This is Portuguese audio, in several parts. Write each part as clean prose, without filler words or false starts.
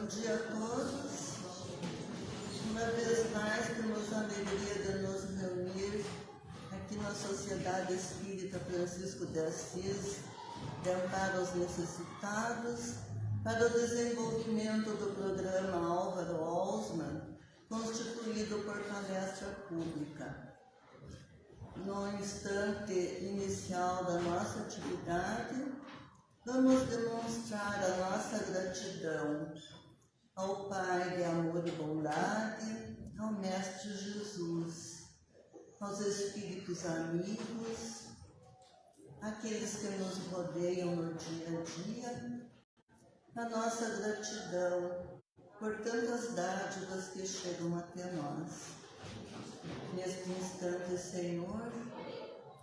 Bom dia a todos. Uma vez mais temos a alegria de nos reunir aqui na Sociedade Espírita Francisco de Assis, de amparo aos necessitados, para o desenvolvimento do programa Álvaro Osman, constituído por palestra pública. No instante inicial da nossa atividade, vamos demonstrar a nossa gratidão ao Pai de amor e bondade, ao Mestre Jesus, aos Espíritos amigos, aqueles que nos rodeiam no dia a dia, a nossa gratidão por tantas dádivas que chegam até nós. Neste instante, Senhor,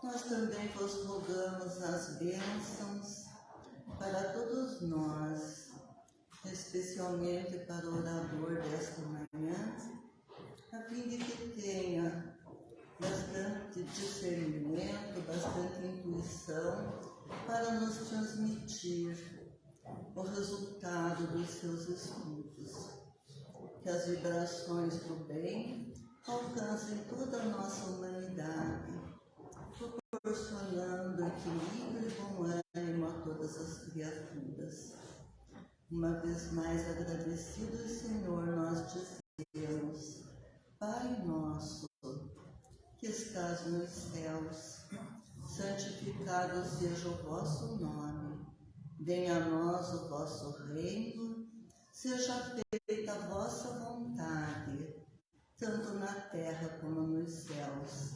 nós também vos rogamos as bênçãos para todos nós, especialmente para o orador desta manhã, a fim de que tenha bastante discernimento, bastante intuição para nos transmitir o resultado dos seus estudos. Que as vibrações do bem alcancem toda a nossa humanidade, proporcionando equilíbrio e bom ânimo a todas as criaturas. Uma vez mais agradecidos, Senhor, nós dizemos: Pai nosso, que estás nos céus, santificado seja o vosso nome. Venha a nós o vosso reino, seja feita a vossa vontade, tanto na terra como nos céus.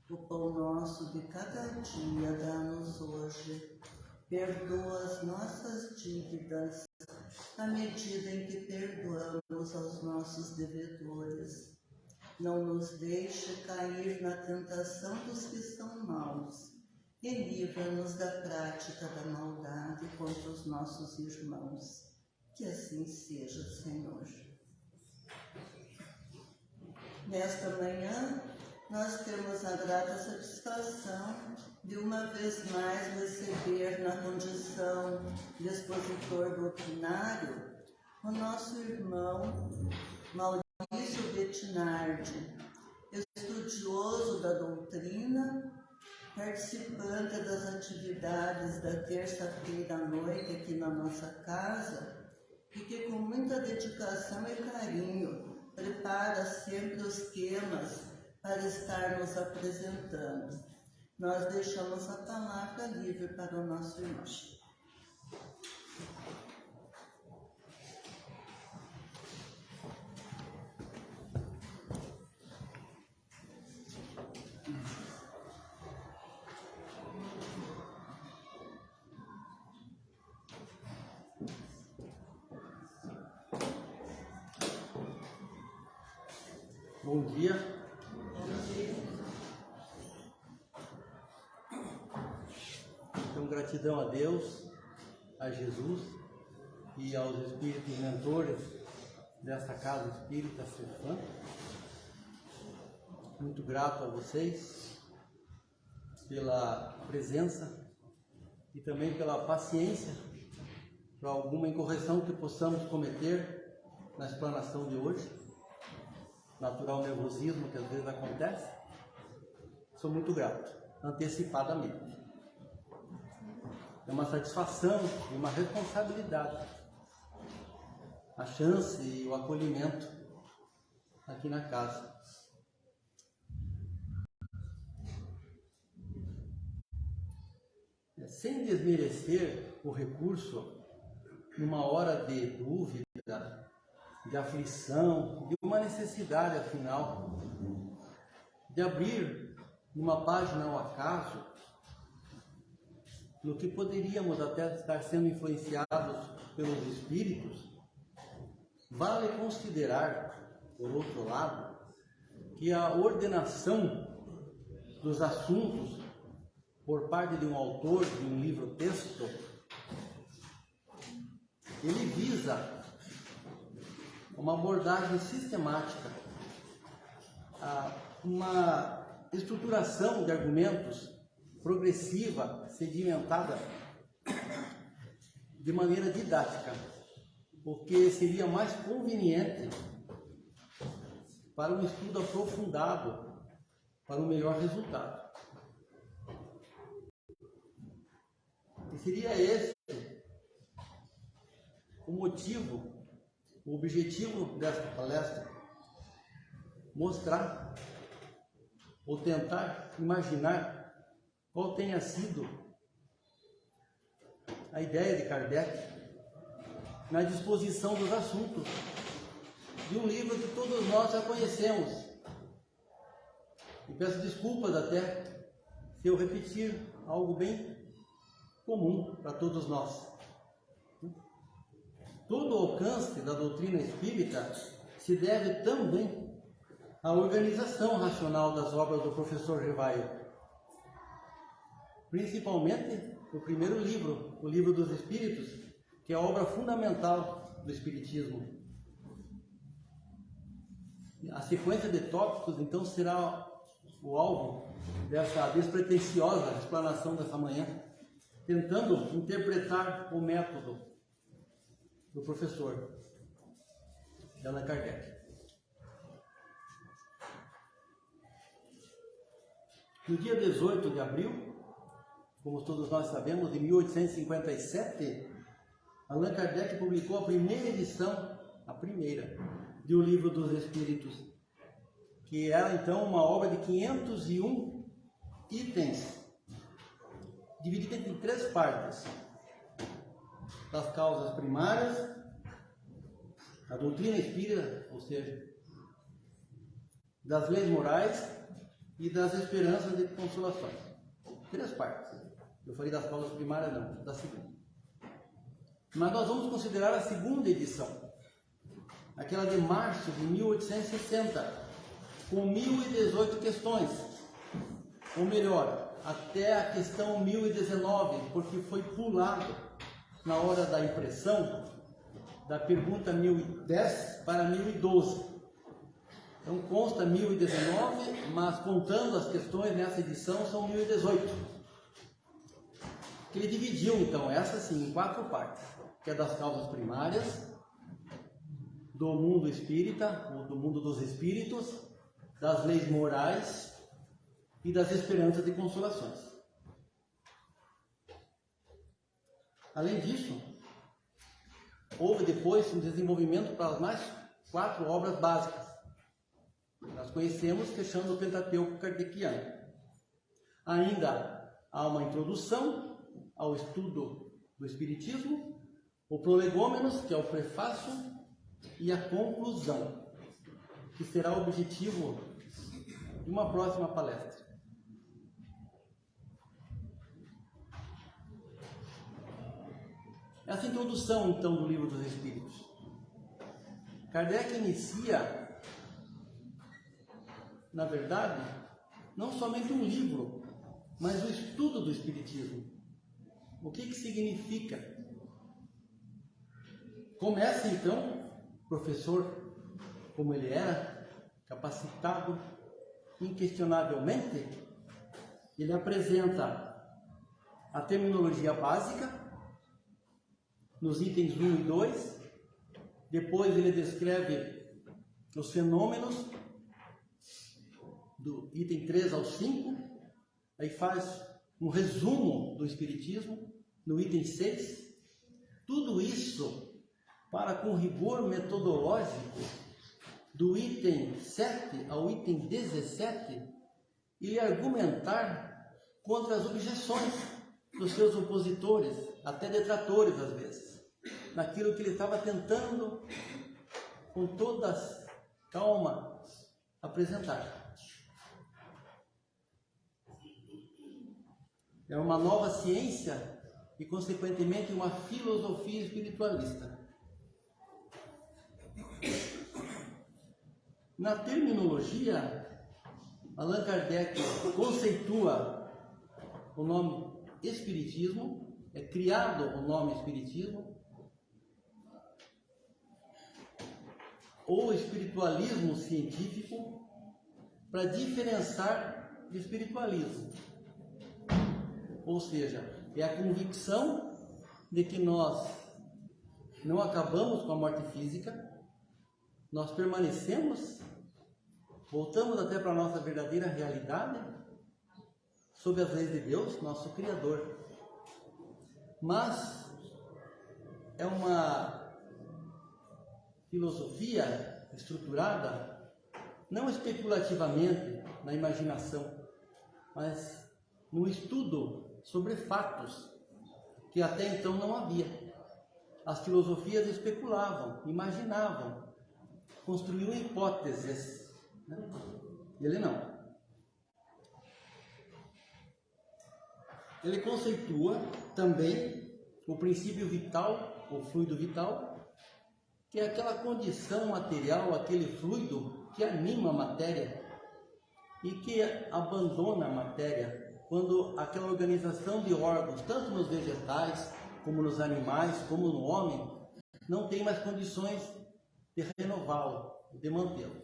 O pão nosso de cada dia dá-nos hoje. Perdoa as nossas dívidas, à medida em que perdoamos aos nossos devedores. Não nos deixe cair na tentação dos que são maus, e livra-nos da prática da maldade contra os nossos irmãos. Que assim seja, Senhor. Nesta manhã, nós temos a grata satisfação de uma vez mais receber na condição de expositor doutrinário o nosso irmão Maurício Bettinardi, estudioso da doutrina, participante das atividades da terça-feira à noite aqui na nossa casa e que com muita dedicação e carinho prepara sempre os temas para estar nos apresentando. Nós deixamos a palavra livre para o nosso irmão. Bom dia. Então, gratidão a Deus, a Jesus e aos espíritos mentores desta casa espírita Cefam. Muito grato a vocês pela presença e também pela paciência para alguma incorreção que possamos cometer na explanação de hoje. Natural nervosismo que às vezes acontece. Sou muito grato, antecipadamente. É uma satisfação e uma responsabilidade a chance e o acolhimento aqui na casa. Sem desmerecer o recurso numa hora de dúvida, de aflição, de uma necessidade, afinal, de abrir uma página ao acaso, no que poderíamos até estar sendo influenciados pelos espíritos, vale considerar, por outro lado, que a ordenação dos assuntos por parte de um autor de um livro-texto, ele visa uma abordagem sistemática, uma estruturação de argumentos progressiva, sedimentada, de maneira didática. porque seria mais conveniente para um estudo aprofundado, para um melhor resultado. E seria esse o motivo, o objetivo desta palestra: mostrar ou tentar imaginar qual tenha sido a ideia de Kardec na disposição dos assuntos de um livro que todos nós já conhecemos. E peço desculpas até se eu repetir algo bem comum para todos nós. Todo o alcance da doutrina espírita se deve também à organização racional das obras do professor Rivaio, principalmente o primeiro livro, o Livro dos Espíritos, que é a obra fundamental do Espiritismo. A sequência de tópicos, então, será o alvo dessa despretensiosa explanação dessa manhã, tentando interpretar o método do professor Allan Kardec. No dia 18 de abril, como todos nós sabemos, de 1857, Allan Kardec publicou a primeira edição, de O Livro dos Espíritos, que era então uma obra de 501 itens, dividida em 3 partes: das causas primárias, a doutrina espírita, ou seja, das leis morais e das esperanças e consolações. 3 partes. Eu falei das causas primárias, não, da segunda. Mas nós vamos considerar a segunda edição, aquela de março de 1860, com 1018 questões, ou melhor, até a questão 1019, porque foi pulado na hora da impressão da pergunta 1010 para 1012. Então consta 1019, mas contando as questões nessa edição são 1018. Que ele dividiu então essa sim em 4 partes, que é das causas primárias, do mundo espírita, ou do mundo dos espíritos, das leis morais e das esperanças e consolações. Além disso, houve depois um desenvolvimento para as mais 4 obras básicas. Nós conhecemos, fechando o Pentateuco Kardeciano. Ainda há uma introdução ao estudo do Espiritismo, o Prolegômenos, que é o prefácio, e a conclusão, que será o objetivo de uma próxima palestra. Essa introdução, então, do Livro dos Espíritos. Kardec inicia, na verdade, não somente um livro, mas o estudo do Espiritismo. O que significa? Começa, então, professor, como ele era, capacitado inquestionavelmente, ele apresenta a terminologia básica, nos itens 1 e 2, depois ele descreve os fenômenos, do item 3 ao 5, aí faz um resumo do Espiritismo, no item 6, tudo isso para, com rigor metodológico, do item 7 ao item 17, ele argumentar contra as objeções dos seus opositores, até detratores às vezes, naquilo que ele estava tentando, com toda calma, apresentar. É uma nova ciência e, consequentemente, uma filosofia espiritualista. Na terminologia, Allan Kardec conceitua o nome Espiritismo, é criado o nome Espiritismo, ou espiritualismo científico, para diferenciar de espiritualismo. Ou seja, é a convicção de que nós não acabamos com a morte física, nós permanecemos, voltamos até para a nossa verdadeira realidade, sob as leis de Deus, nosso Criador. Mas é uma filosofia estruturada, não especulativamente na imaginação, mas no estudo sobre fatos que até então não havia. As filosofias especulavam, imaginavam, construíam hipóteses, né? Ele não. Ele conceitua também o princípio vital, o fluido vital, que é aquela condição material, aquele fluido que anima a matéria e que abandona a matéria quando aquela organização de órgãos, tanto nos vegetais, como nos animais, como no homem, não tem mais condições de renová-lo, de mantê-lo.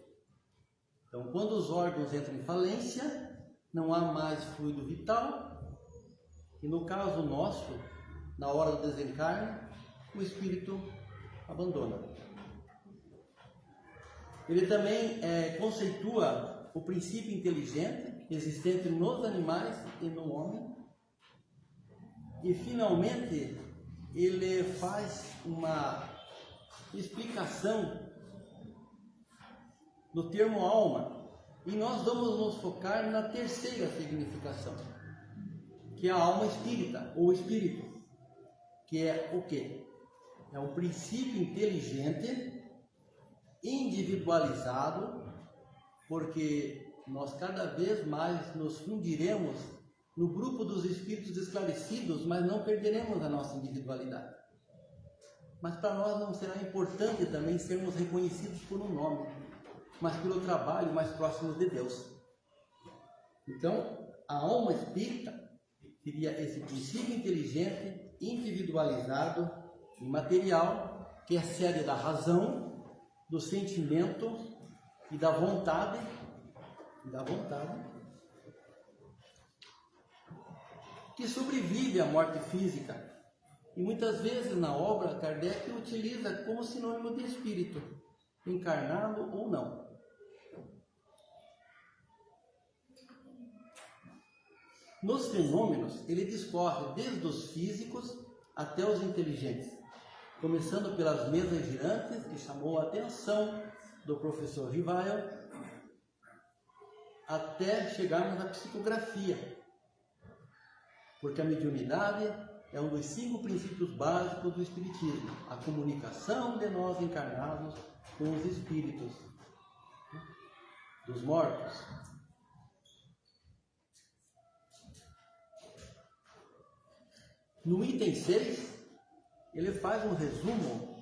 Então, quando os órgãos entram em falência, não há mais fluido vital, e no caso nosso, na hora do desencarne, o espírito abandona. Ele também conceitua o princípio inteligente existente nos animais e no homem, e finalmente ele faz uma explicação do termo alma, e nós vamos nos focar na terceira significação, que é a alma espírita, ou espírito, que é o quê? É um princípio inteligente, individualizado, porque nós cada vez mais nos fundiremos no grupo dos espíritos esclarecidos, mas não perderemos a nossa individualidade. Mas para nós não será importante também sermos reconhecidos por um nome, mas pelo trabalho mais próximo de Deus. Então, a alma espírita seria esse princípio inteligente, individualizado, imaterial, que é sede da razão, do sentimento e da vontade, que sobrevive à morte física. E muitas vezes na obra Kardec utiliza como sinônimo de espírito, encarnado ou não. Nos fenômenos, ele discorre desde os físicos até os inteligentes, começando pelas mesas girantes, que chamou a atenção do professor Rivail, até chegarmos na psicografia, porque a mediunidade é um dos 5 princípios básicos do Espiritismo, a comunicação de nós encarnados com os espíritos dos mortos. No item 6, ele faz um resumo,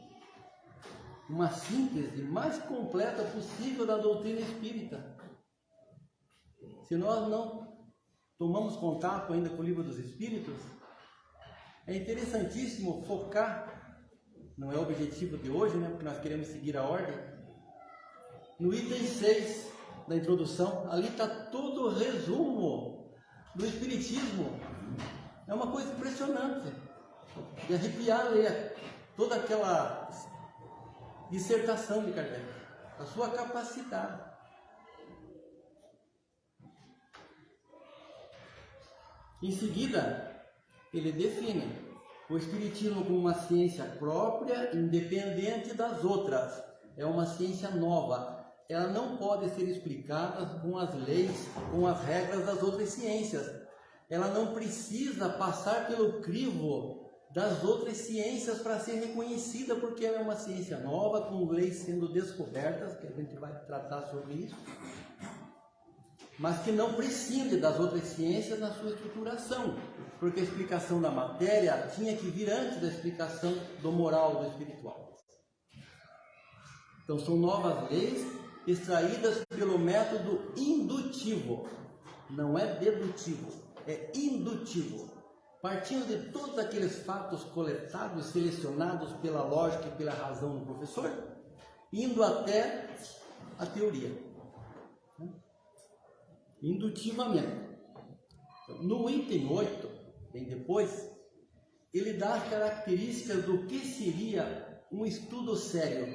uma síntese mais completa possível da doutrina espírita. Se nós não tomamos contato ainda com o Livro dos Espíritos, é interessantíssimo focar, não é o objetivo de hoje, né, porque nós queremos seguir a ordem, no item 6 da introdução. Ali está todo o resumo do Espiritismo. É uma coisa impressionante, de arrepiar ler toda aquela dissertação de Kardec, a sua capacidade. Em seguida, ele define o Espiritismo como uma ciência própria, independente das outras. É uma ciência nova. Ela não pode ser explicada com as leis, com as regras das outras ciências. Ela não precisa passar pelo crivo das outras ciências para ser reconhecida, porque ela é uma ciência nova, com leis sendo descobertas, que a gente vai tratar sobre isso, mas que não prescinde das outras ciências na sua estruturação, porque a explicação da matéria tinha que vir antes da explicação do moral, do espiritual. Então são novas leis extraídas pelo método indutivo, não é dedutivo, é indutivo, partindo de todos aqueles fatos coletados, selecionados pela lógica e pela razão do professor, indo até a teoria, indutivamente. No item 8, bem depois, ele dá as características do que seria um estudo sério,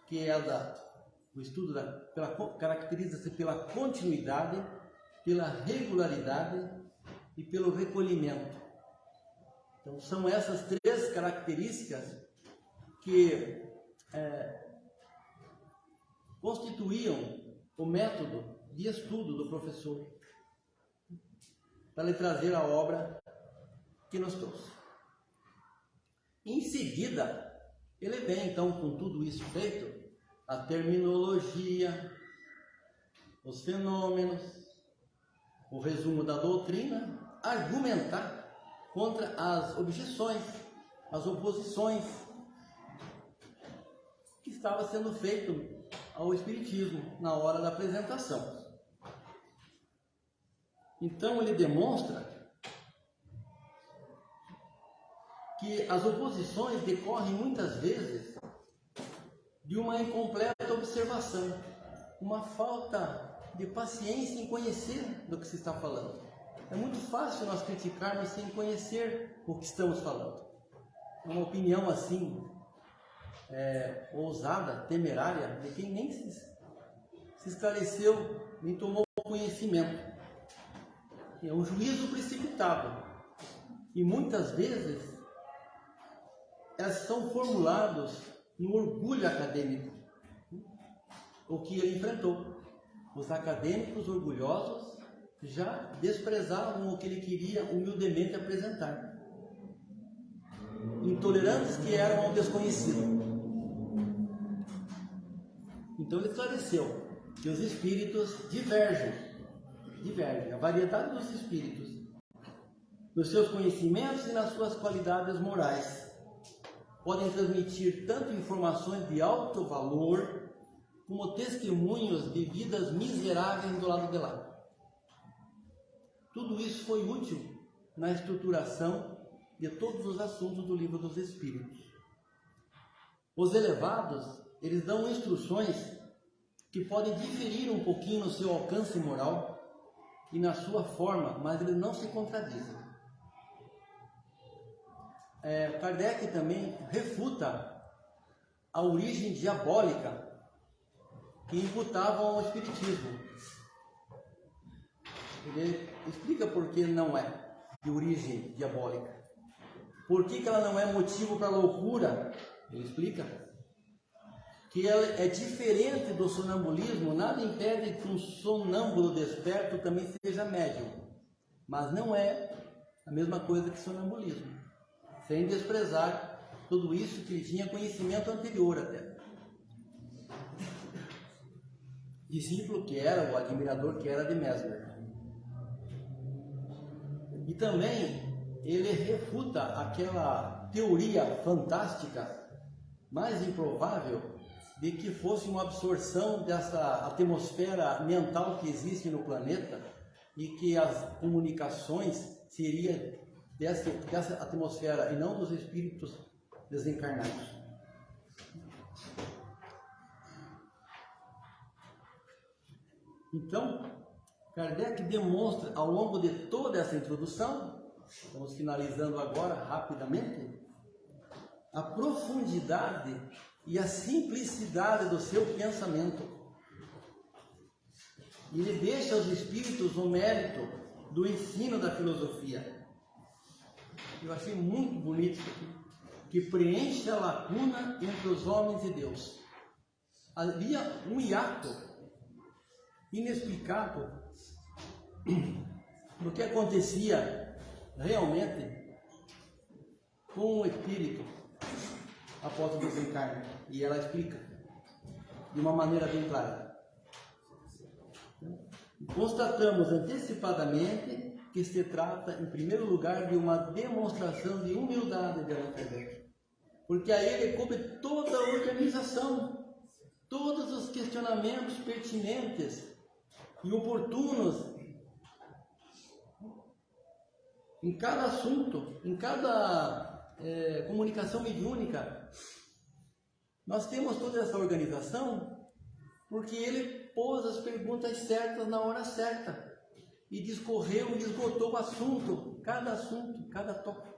que é o estudo caracteriza-se pela continuidade, pela regularidade e pelo recolhimento. Então, são essas três características que constituíam o método de estudo do professor para lhe trazer a obra que nos trouxe. Em seguida, ele vem então com tudo isso feito, a terminologia, os fenômenos, o resumo da doutrina, argumentar contra as objeções, as oposições que estava sendo feito ao Espiritismo na hora da apresentação. Então ele demonstra que as oposições decorrem muitas vezes de uma incompleta observação, uma falta de paciência em conhecer do que se está falando. É muito fácil nós criticarmos sem conhecer o que estamos falando. Uma opinião assim, ousada, temerária, de quem nem se esclareceu, nem tomou conhecimento. É um juízo precipitado. E muitas vezes são formulados no orgulho acadêmico, o que ele enfrentou. Os acadêmicos orgulhosos já desprezavam o que ele queria humildemente apresentar. Intolerantes que eram ao desconhecido. Então ele esclareceu que os espíritos divergem, a variedade dos espíritos, nos seus conhecimentos e nas suas qualidades morais. Podem transmitir tanto informações de alto valor, como testemunhos de vidas miseráveis do lado de lá. Tudo isso foi útil na estruturação de todos os assuntos do Livro dos Espíritos. Os elevados, eles dão instruções que podem diferir um pouquinho no seu alcance moral e na sua forma, mas eles não se contradizem. Kardec também refuta a origem diabólica que imputavam ao Espiritismo. Ele explica por que não é de origem diabólica. Por que ela não é motivo para loucura? Ele explica que ela é diferente do sonambulismo. Nada impede que um sonâmbulo desperto também seja médium, mas não é a mesma coisa que sonambulismo, sem desprezar tudo isso que ele tinha conhecimento anterior até. Discípulo que era, o admirador que era de Mesmer. E também ele refuta aquela teoria fantástica, mais improvável, de que fosse uma absorção dessa atmosfera mental que existe no planeta e que as comunicações seriam dessa atmosfera e não dos espíritos desencarnados. Então, Kardec demonstra ao longo de toda essa introdução, estamos finalizando agora rapidamente, a profundidade e a simplicidade do seu pensamento. E ele deixa aos espíritos o mérito do ensino da filosofia. Eu achei muito bonito isso aqui, que preenche a lacuna entre os homens e Deus. Havia um hiato inexplicável do que acontecia realmente com o espírito após o desencarne, e ela explica de uma maneira bem clara. Constatamos antecipadamente que se trata, em primeiro lugar, de uma demonstração de humildade de Allan Kardec, porque a ele coube toda a organização, todos os questionamentos pertinentes e oportunos em cada assunto, em cada comunicação mediúnica. Nós temos toda essa organização porque ele pôs as perguntas certas na hora certa e discorreu e esgotou o assunto, cada tópico.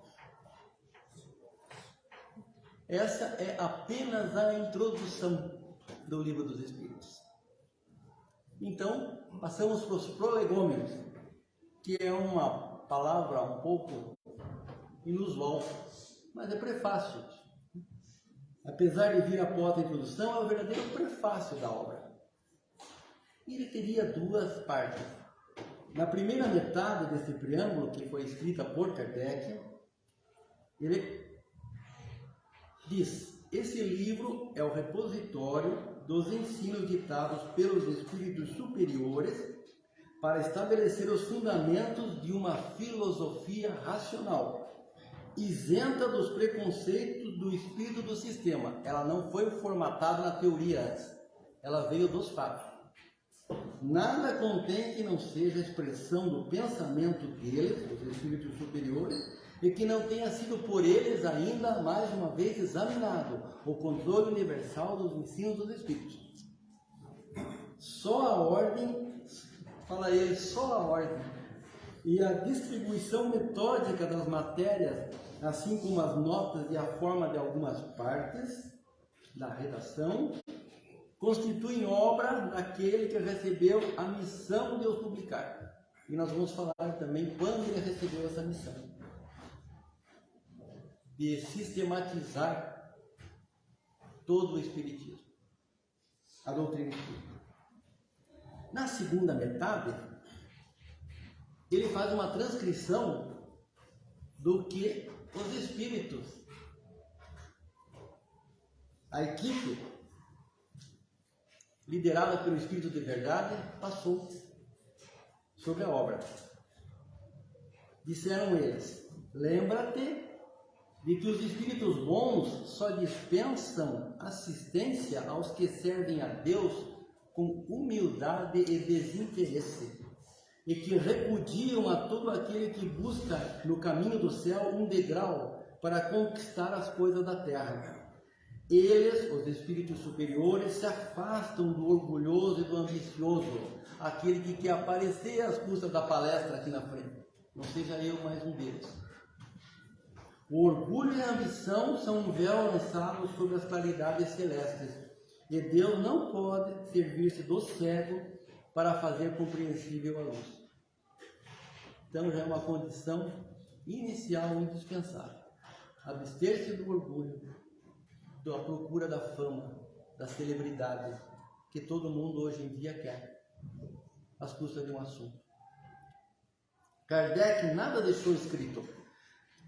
Essa é apenas a introdução do Livro dos Espíritos. Então, passamos para os prolegômenos, que é uma palavra um pouco inusual, mas é prefácio. Apesar de vir após a introdução, é o verdadeiro prefácio da obra. E ele teria duas partes. Na primeira metade desse preâmbulo, que foi escrita por Kardec, ele diz: esse livro é o repositório dos ensinos ditados pelos espíritos superiores para estabelecer os fundamentos de uma filosofia racional, isenta dos preconceitos do espírito do sistema. Ela não foi formatada na teoria antes, ela veio dos fatos. Nada contém que não seja expressão do pensamento deles, os espíritos superiores, e que não tenha sido por eles ainda mais uma vez examinado o controle universal dos ensinos dos espíritos. Só a ordem, fala ele, só a ordem e a distribuição metódica das matérias, assim como as notas e a forma de algumas partes da redação, constituem obra daquele que recebeu a missão de os publicar. E nós vamos falar também quando ele recebeu essa missão de sistematizar todo o Espiritismo, a doutrina espírita. Na segunda metade, ele faz uma transcrição do que os espíritos, a equipe liderada pelo Espírito de Verdade, passou sobre a obra. Disseram eles: lembra-te de que os espíritos bons só dispensam assistência aos que servem a Deus com humildade e desinteresse, e que repudiam a todo aquele que busca no caminho do céu um degrau para conquistar as coisas da terra. Eles, os espíritos superiores, se afastam do orgulhoso e do ambicioso, aquele que quer aparecer às custas da palestra aqui na frente. Não seja eu mais um deles. O orgulho e a ambição são um véu lançado sobre as claridades celestes, e Deus não pode servir-se do cego para fazer compreensível a luz. Então já é uma condição inicial indispensável. Abster-se do orgulho, da procura da fama, da celebridade, que todo mundo hoje em dia quer, às custas de um assunto. Kardec nada deixou escrito,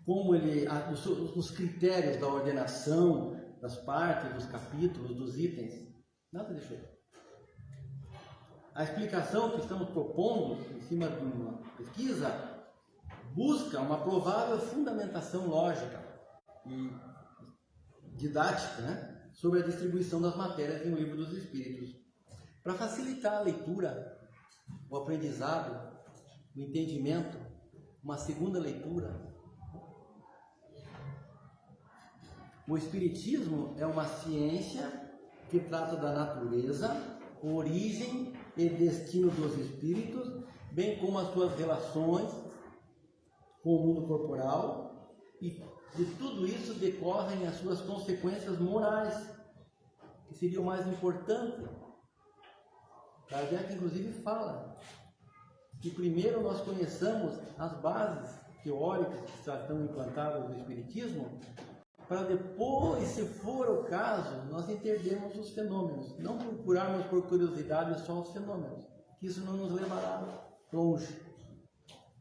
como os critérios da ordenação, das partes, dos capítulos, dos itens, nada deixou. A explicação que estamos propondo, em cima de uma pesquisa, busca uma provável fundamentação lógica e didática, né, sobre a distribuição das matérias em O Livro dos Espíritos, para facilitar a leitura, o aprendizado, o entendimento, uma segunda leitura. O Espiritismo é uma ciência que trata da natureza, origem e destino dos espíritos, bem como as suas relações com o mundo corporal, e de tudo isso decorrem as suas consequências morais, que seria o mais importante. Kardec, inclusive, fala que primeiro nós conheçamos as bases teóricas que já estão implantadas no Espiritismo, para depois, se for o caso, nós entendermos os fenômenos, não procurarmos por curiosidade só os fenômenos, que isso não nos levará longe.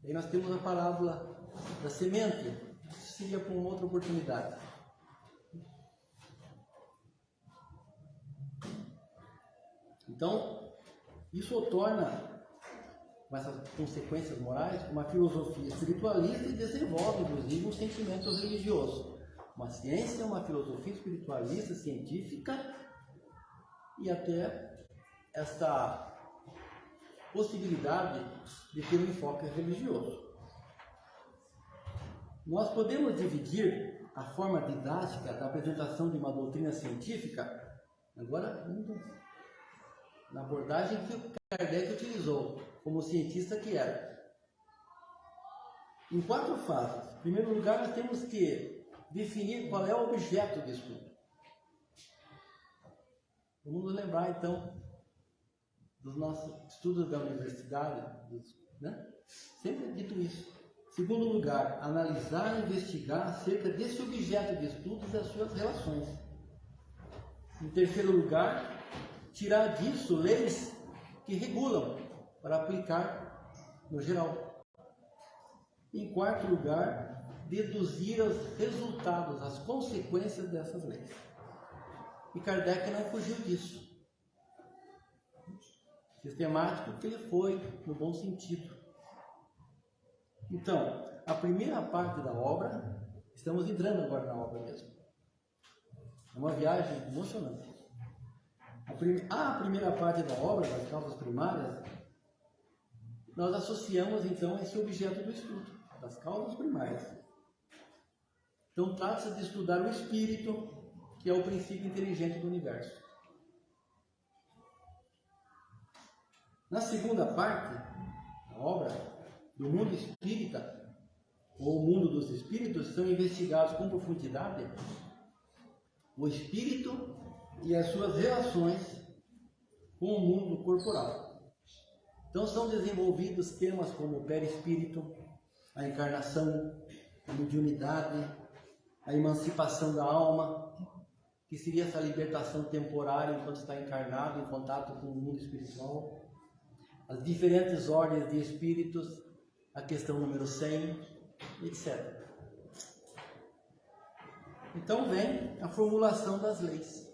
Aí nós temos a parábola da semente, isso seria para uma outra oportunidade. Então, isso o torna, com essas consequências morais, uma filosofia espiritualista e desenvolve, inclusive, um sentimento religioso. Uma ciência, uma filosofia espiritualista, científica, e até esta possibilidade de ter um enfoque religioso. Nós podemos dividir a forma didática da apresentação de uma doutrina científica, agora na abordagem que o Kardec utilizou, como cientista que era, em 4 fases. Em primeiro lugar, nós temos que definir qual é o objeto de estudo. Vamos lembrar, então, dos nossos estudos da universidade, né? Sempre é dito isso. Segundo lugar, analisar e investigar acerca desse objeto de estudos e das suas relações. Em terceiro lugar, tirar disso leis que regulam para aplicar no geral. Em quarto lugar, deduzir os resultados, as consequências dessas leis. E Kardec não fugiu disso. Sistemático que ele foi, no bom sentido. Então, a primeira parte da obra, estamos entrando agora na obra mesmo. É uma viagem emocionante. A primeira parte da obra, das causas primárias, nós associamos então esse objeto do estudo, das causas primárias. Então, trata-se de estudar o espírito, que é o princípio inteligente do universo. Na segunda parte da obra, do mundo espírita, ou o mundo dos espíritos, são investigados com profundidade o espírito e as suas relações com o mundo corporal. Então são desenvolvidos temas como o perispírito, a encarnação, a mediunidade, a emancipação da alma, que seria essa libertação temporária enquanto está encarnado, em contato com o mundo espiritual, as diferentes ordens de espíritos, a questão número 100, etc. Então vem a formulação das leis.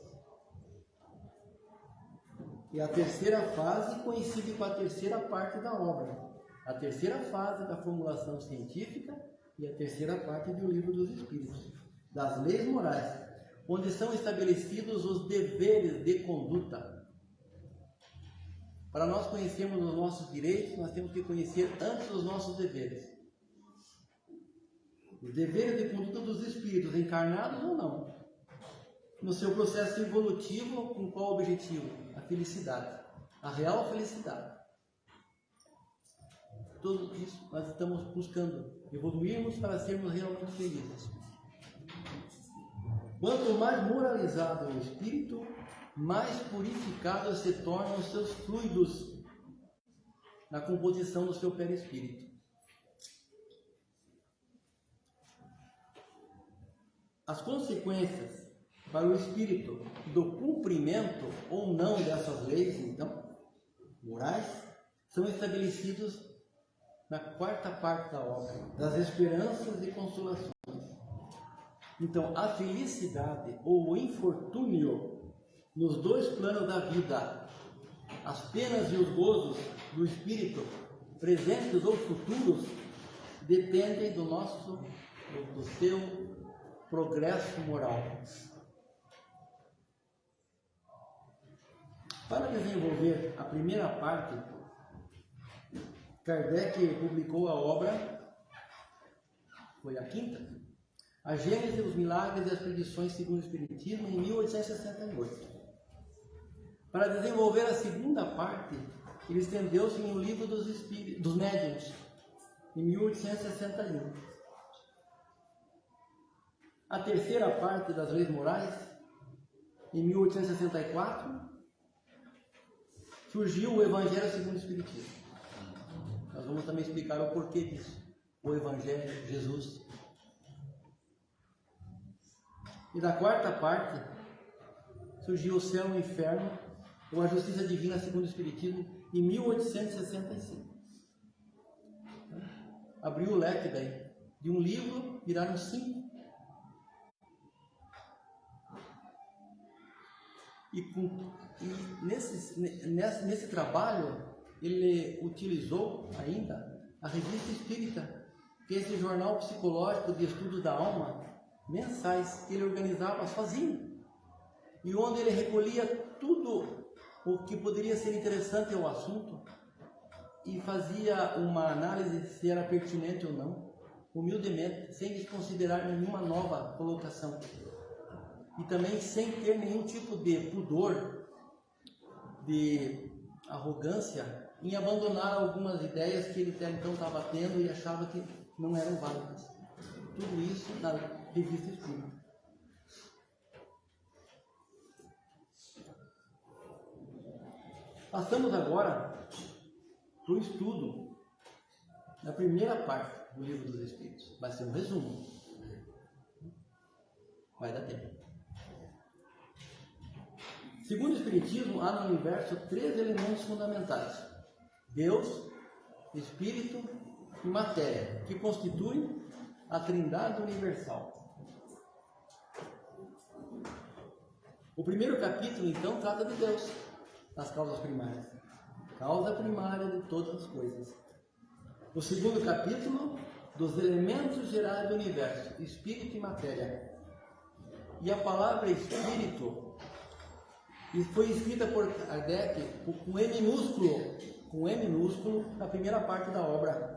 E a terceira fase coincide com a terceira parte da obra. A terceira fase da formulação científica e a terceira parte do Livro dos Espíritos, das leis morais, onde são estabelecidos os deveres de conduta. Para nós conhecermos os nossos direitos, nós temos que conhecer antes os nossos deveres. Os deveres de conduta dos espíritos, encarnados ou não. No seu processo evolutivo, com qual objetivo? A felicidade. A real felicidade. Tudo isso nós estamos buscando evoluirmos para sermos realmente felizes. Quanto mais moralizado é o espírito, mais purificados se tornam os seus fluidos na composição do seu perispírito. As consequências para o espírito do cumprimento ou não dessas leis, então, morais, são estabelecidos na quarta parte da obra, das esperanças e consolações. Então, a felicidade ou o infortúnio nos dois planos da vida, as penas e os gozos do espírito, presentes ou futuros, dependem do seu progresso moral. Para desenvolver a primeira parte, Kardec publicou a obra, foi a quinta, A Gênese, os Milagres e as Predições segundo o Espiritismo, em 1868. Para desenvolver a segunda parte, ele estendeu-se em O Livro dos Médiuns, em 1861. A terceira parte das Leis Morais, em 1864, surgiu o Evangelho segundo o Espiritismo. Nós vamos também explicar o porquê disso. O Evangelho, Jesus. E da quarta parte, surgiu o Céu e o Inferno, ou a Justiça Divina segundo o Espiritismo, em 1865. Abriu o leque daí. De um livro, viraram 5. E nesse trabalho, ele utilizou ainda a Revista Espírita, que é esse jornal psicológico de estudos da alma, mensais, que ele organizava sozinho, e onde ele recolhia tudo o que poderia ser interessante ao assunto e fazia uma análise se era pertinente ou não, humildemente, sem desconsiderar nenhuma nova colocação. E também sem ter nenhum tipo de pudor, de arrogância, em abandonar algumas ideias que ele até então estava tendo e achava que não eram válidas. tudo isso na Revista Espírita. Passamos agora para o estudo da primeira parte do Livro dos Espíritos. Vai ser um resumo. Vai dar tempo. Segundo o Espiritismo, há no universo 3 elementos fundamentais: Deus, Espírito e matéria, que constituem a Trindade Universal. O primeiro capítulo, então, trata de Deus, nas causas primárias. Causa primária de todas as coisas. O segundo capítulo, dos elementos gerais do universo, Espírito e matéria. E a palavra Espírito foi escrita por Kardec com E minúsculo, na primeira parte da obra.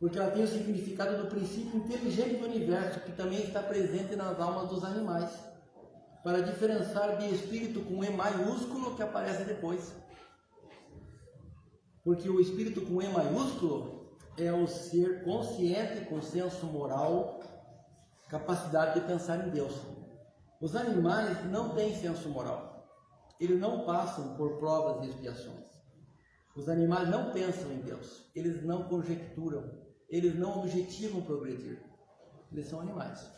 Porque ela tem o significado do princípio inteligente do universo, que também está presente nas almas dos animais, para diferenciar de espírito com E maiúsculo, que aparece depois. Porque o espírito com E maiúsculo é o ser consciente, com senso moral, capacidade de pensar em Deus. Os animais não têm senso moral. Eles não passam por provas e expiações. Os animais não pensam em Deus. Eles não conjecturam. Eles não objetivam progredir. Eles são animais.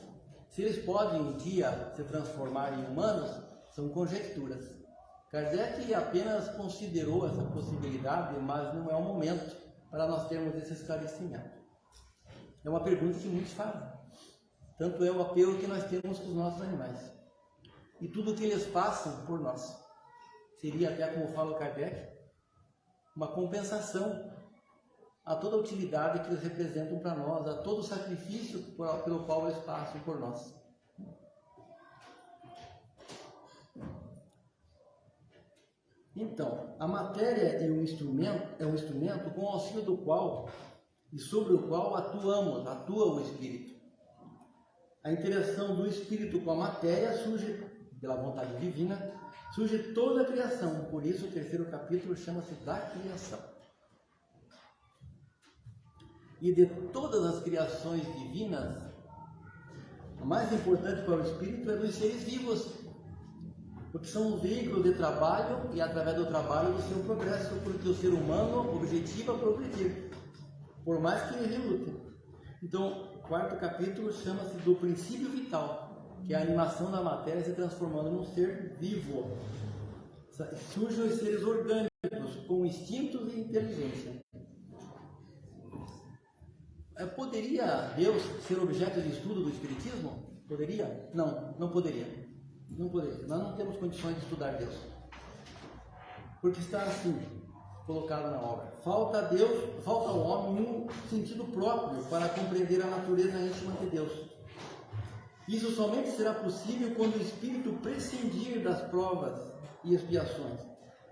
Se eles podem um dia se transformar em humanos, são conjecturas. Kardec apenas considerou essa possibilidade, mas não é o momento para nós termos esse esclarecimento. É uma pergunta que muitos fazem. Tanto é o apelo que nós temos com os nossos animais. E tudo o que eles passam por nós. Seria até, como fala Kardec, uma compensação a toda a utilidade que eles representam para nós, a todo o sacrifício pelo qual eles passam por nós. Então, a matéria é um instrumento com o auxílio do qual e sobre o qual atua o Espírito. A interação do Espírito com a matéria surge, pela vontade divina, surge toda a criação. Por isso o terceiro capítulo chama-se da criação. E de todas as criações divinas, a mais importante para o Espírito é dos seres vivos, porque são um veículo de trabalho e através do trabalho do seu progresso, porque o ser humano objetiva progredir, por mais que ele relute. Então, o quarto capítulo chama-se do princípio vital, que é a animação da matéria se transformando num ser vivo. Surgem os seres orgânicos com instintos e inteligência. Poderia Deus ser objeto de estudo do Espiritismo? Poderia? Não, não poderia. Não poderia. Nós não temos condições de estudar Deus. Porque está assim, colocado na obra. Falta ao homem um sentido próprio para compreender a natureza íntima de Deus. Isso somente será possível quando o Espírito prescindir das provas e expiações.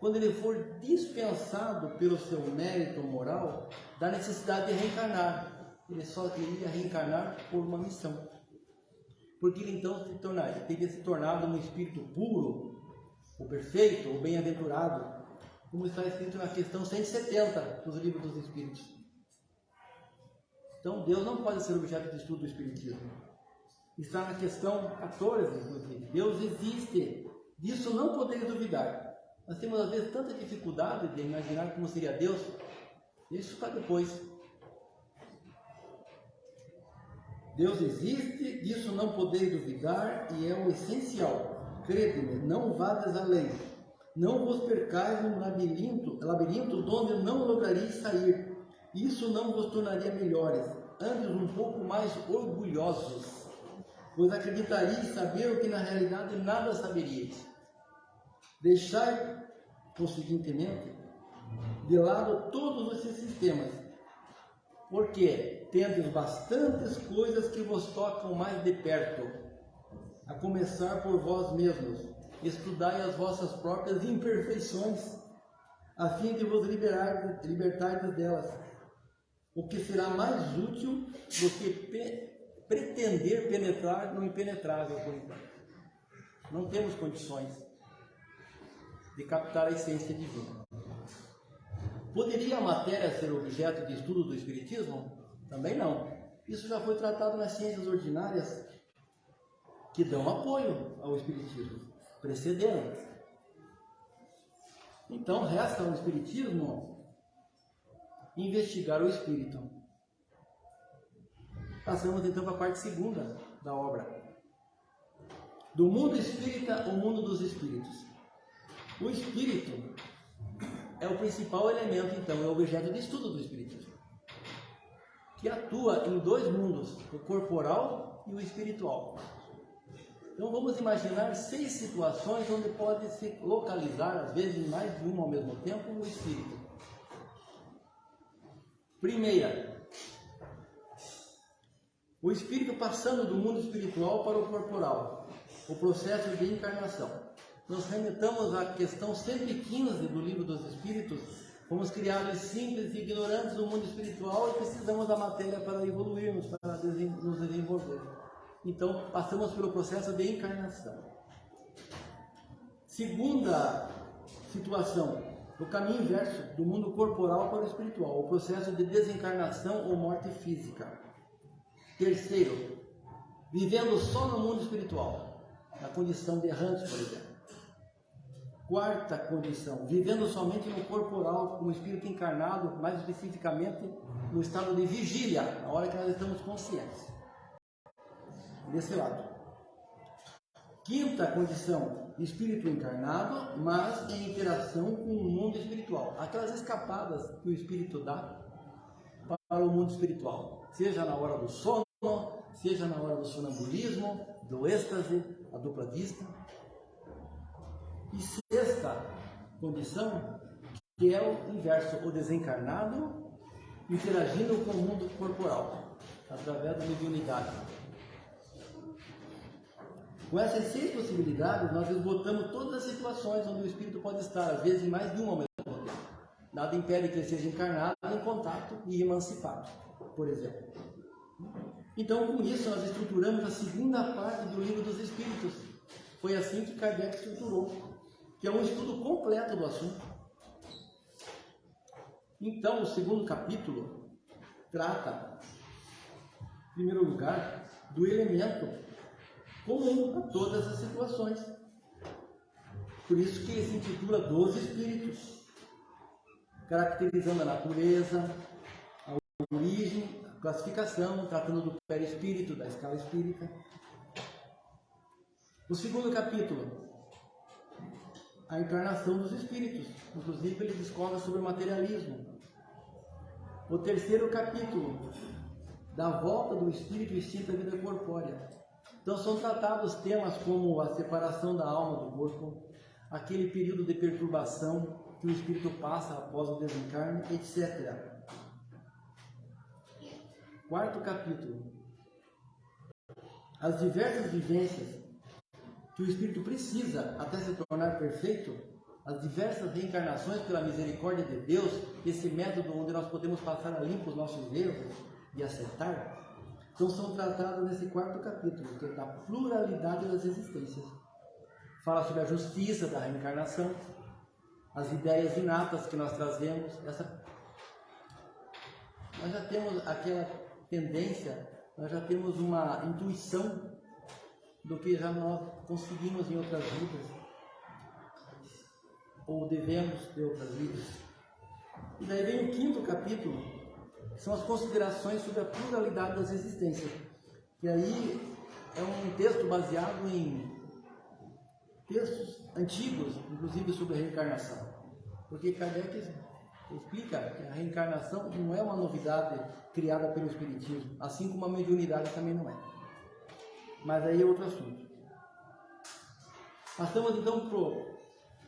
Quando ele for dispensado pelo seu mérito moral da necessidade de reencarnar. Ele só iria reencarnar por uma missão. Porque ele então teria se tornado um espírito puro, o perfeito, o bem-aventurado, como está escrito na questão 170 dos livros dos Espíritos. Então Deus não pode ser objeto de estudo do Espiritismo. Está na questão 14, inclusive. Deus existe. Disso não podeis duvidar. Nós temos às vezes tanta dificuldade de imaginar como seria Deus. Isso para depois. Deus existe, disso não podeis duvidar, e é o essencial. Crede-me, não vades além. Não vos percais num labirinto donde não lograreis sair. Isso não vos tornaria melhores, antes um pouco mais orgulhosos, pois acreditareis saber o que na realidade nada saberíeis. Deixai, conseguintemente, de lado todos esses sistemas, porque tendes bastantes coisas que vos tocam mais de perto, a começar por vós mesmos. Estudai as vossas próprias imperfeições, a fim de vos libertardes delas, o que será mais útil do que pretender penetrar no impenetrável por enquanto. Não temos condições de captar a essência divina. Poderia a matéria ser objeto de estudo do Espiritismo? Também não. Isso já foi tratado nas ciências ordinárias, que dão apoio ao Espiritismo, precedendo. Então, resta ao Espiritismo investigar o Espírito. Passamos então para a parte segunda da obra. Do mundo espírita, o mundo dos espíritos. O Espírito é o principal elemento, então, é o objeto de estudo do Espiritismo, que atua em dois mundos, o corporal e o espiritual. Então vamos imaginar 6 situações onde pode se localizar, às vezes mais de uma ao mesmo tempo, o espírito. Primeira, o espírito passando do mundo espiritual para o corporal, o processo de encarnação. Nós remetamos à questão 115 do Livro dos Espíritos. Fomos criados simples e ignorantes do mundo espiritual e precisamos da matéria para evoluirmos, para nos desenvolver. Então, passamos pelo processo de encarnação. Segunda situação, o caminho inverso do mundo corporal para o espiritual, o processo de desencarnação ou morte física. Terceiro, vivendo só no mundo espiritual, na condição de errantes, por exemplo. Quarta condição, vivendo somente no corporal, como espírito encarnado, mais especificamente no estado de vigília, na hora que nós estamos conscientes. Desse lado. Quinta condição, espírito encarnado, mas em interação com o mundo espiritual. Aquelas escapadas que o espírito dá para o mundo espiritual, seja na hora do sono, seja na hora do sonambulismo, do êxtase, a dupla vista. E sexta condição, que é o inverso, o desencarnado interagindo com o mundo corporal, através da mediunidade. Com essas 6 possibilidades, nós esgotamos todas as situações onde o espírito pode estar, às vezes, em mais de uma ao mesmo tempo. Nada impede que ele seja encarnado, em contato e emancipado, por exemplo. Então, com isso, nós estruturamos a segunda parte do Livro dos Espíritos. Foi assim que Kardec estruturou, que é um estudo completo do assunto. Então, o segundo capítulo trata, em primeiro lugar, do elemento comum a todas as situações. Por isso que ele se intitula Dos Espíritos, caracterizando a natureza, a origem, a classificação, tratando do perispírito, da escala espírita. O segundo capítulo, a encarnação dos espíritos, inclusive ele discorre sobre o materialismo. O terceiro capítulo, da volta do espírito extinto à vida corpórea. Então são tratados temas como a separação da alma do corpo, aquele período de perturbação que o espírito passa após o desencarne, etc. Quarto capítulo, as diversas vivências que o espírito precisa até se tornar perfeito, as diversas reencarnações pela misericórdia de Deus, esse método onde nós podemos passar a limpo os nossos erros e acertar. Então são tratados nesse quarto capítulo, que é da pluralidade das existências. Fala sobre a justiça da reencarnação, as ideias inatas que nós trazemos. Nós já temos aquela tendência, nós já temos uma intuição do que já nós conseguimos em outras vidas, ou devemos ter outras vidas. E daí vem o quinto capítulo, são as considerações sobre a pluralidade das existências, que aí é um texto baseado em textos antigos, inclusive sobre a reencarnação, porque Kardec explica que a reencarnação não é uma novidade criada pelo Espiritismo, assim como a mediunidade também não é. Mas aí é outro assunto. Passamos então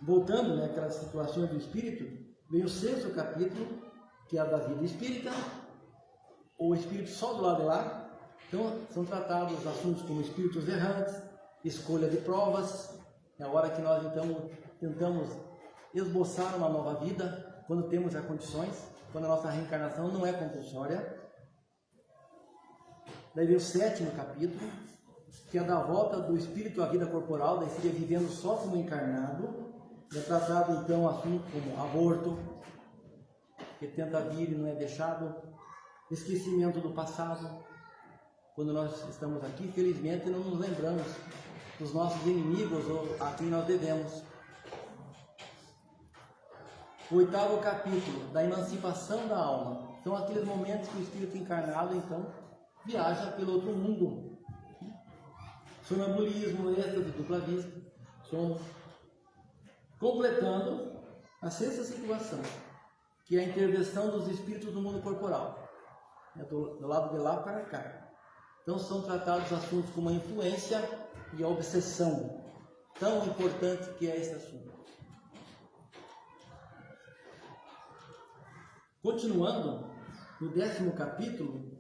voltando àquelas situações do espírito, vem o sexto capítulo, que é a da vida espírita, o espírito só do lado de lá. Então, são tratados assuntos como espíritos errantes, escolha de provas, é a hora que nós então tentamos esboçar uma nova vida, quando temos as condições, quando a nossa reencarnação não é compulsória. Daí vem o sétimo capítulo, que é da volta do espírito à vida corporal, daí seria vivendo só como encarnado. É tratado então assuntos como aborto, que tenta vir e não é deixado, esquecimento do passado, quando nós estamos aqui, felizmente não nos lembramos dos nossos inimigos ou a quem nós devemos. O 8º capítulo, da emancipação da alma. São aqueles momentos que o espírito encarnado, então, viaja pelo outro mundo. Sonambulismo, êxtase, dupla vista, sono. Completando a sexta situação, que é a intervenção dos espíritos no mundo corporal, do lado de lá para cá. Então são tratados assuntos como a influência e a obsessão, tão importante que é esse assunto. Continuando, no 10º capítulo,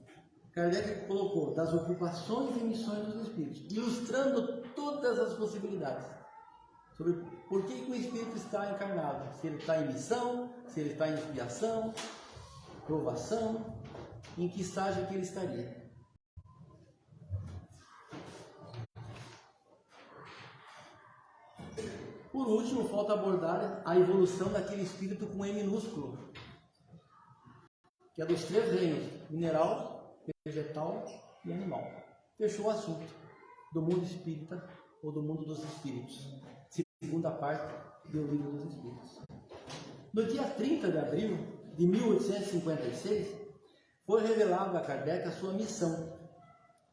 Kardec colocou das ocupações e missões dos espíritos, ilustrando todas as possibilidades sobre por que o espírito está encarnado, se ele está em missão, se ele está em expiação, provação, em que estágio que ele estaria. Por último, falta abordar a evolução daquele espírito com E minúsculo, que é dos 3 reinos, mineral, vegetal e animal. Fechou o assunto do mundo espírita ou do mundo dos espíritos, segunda parte do Livro dos Espíritos. No dia 30 de abril de 1856, foi revelado a Kardec a sua missão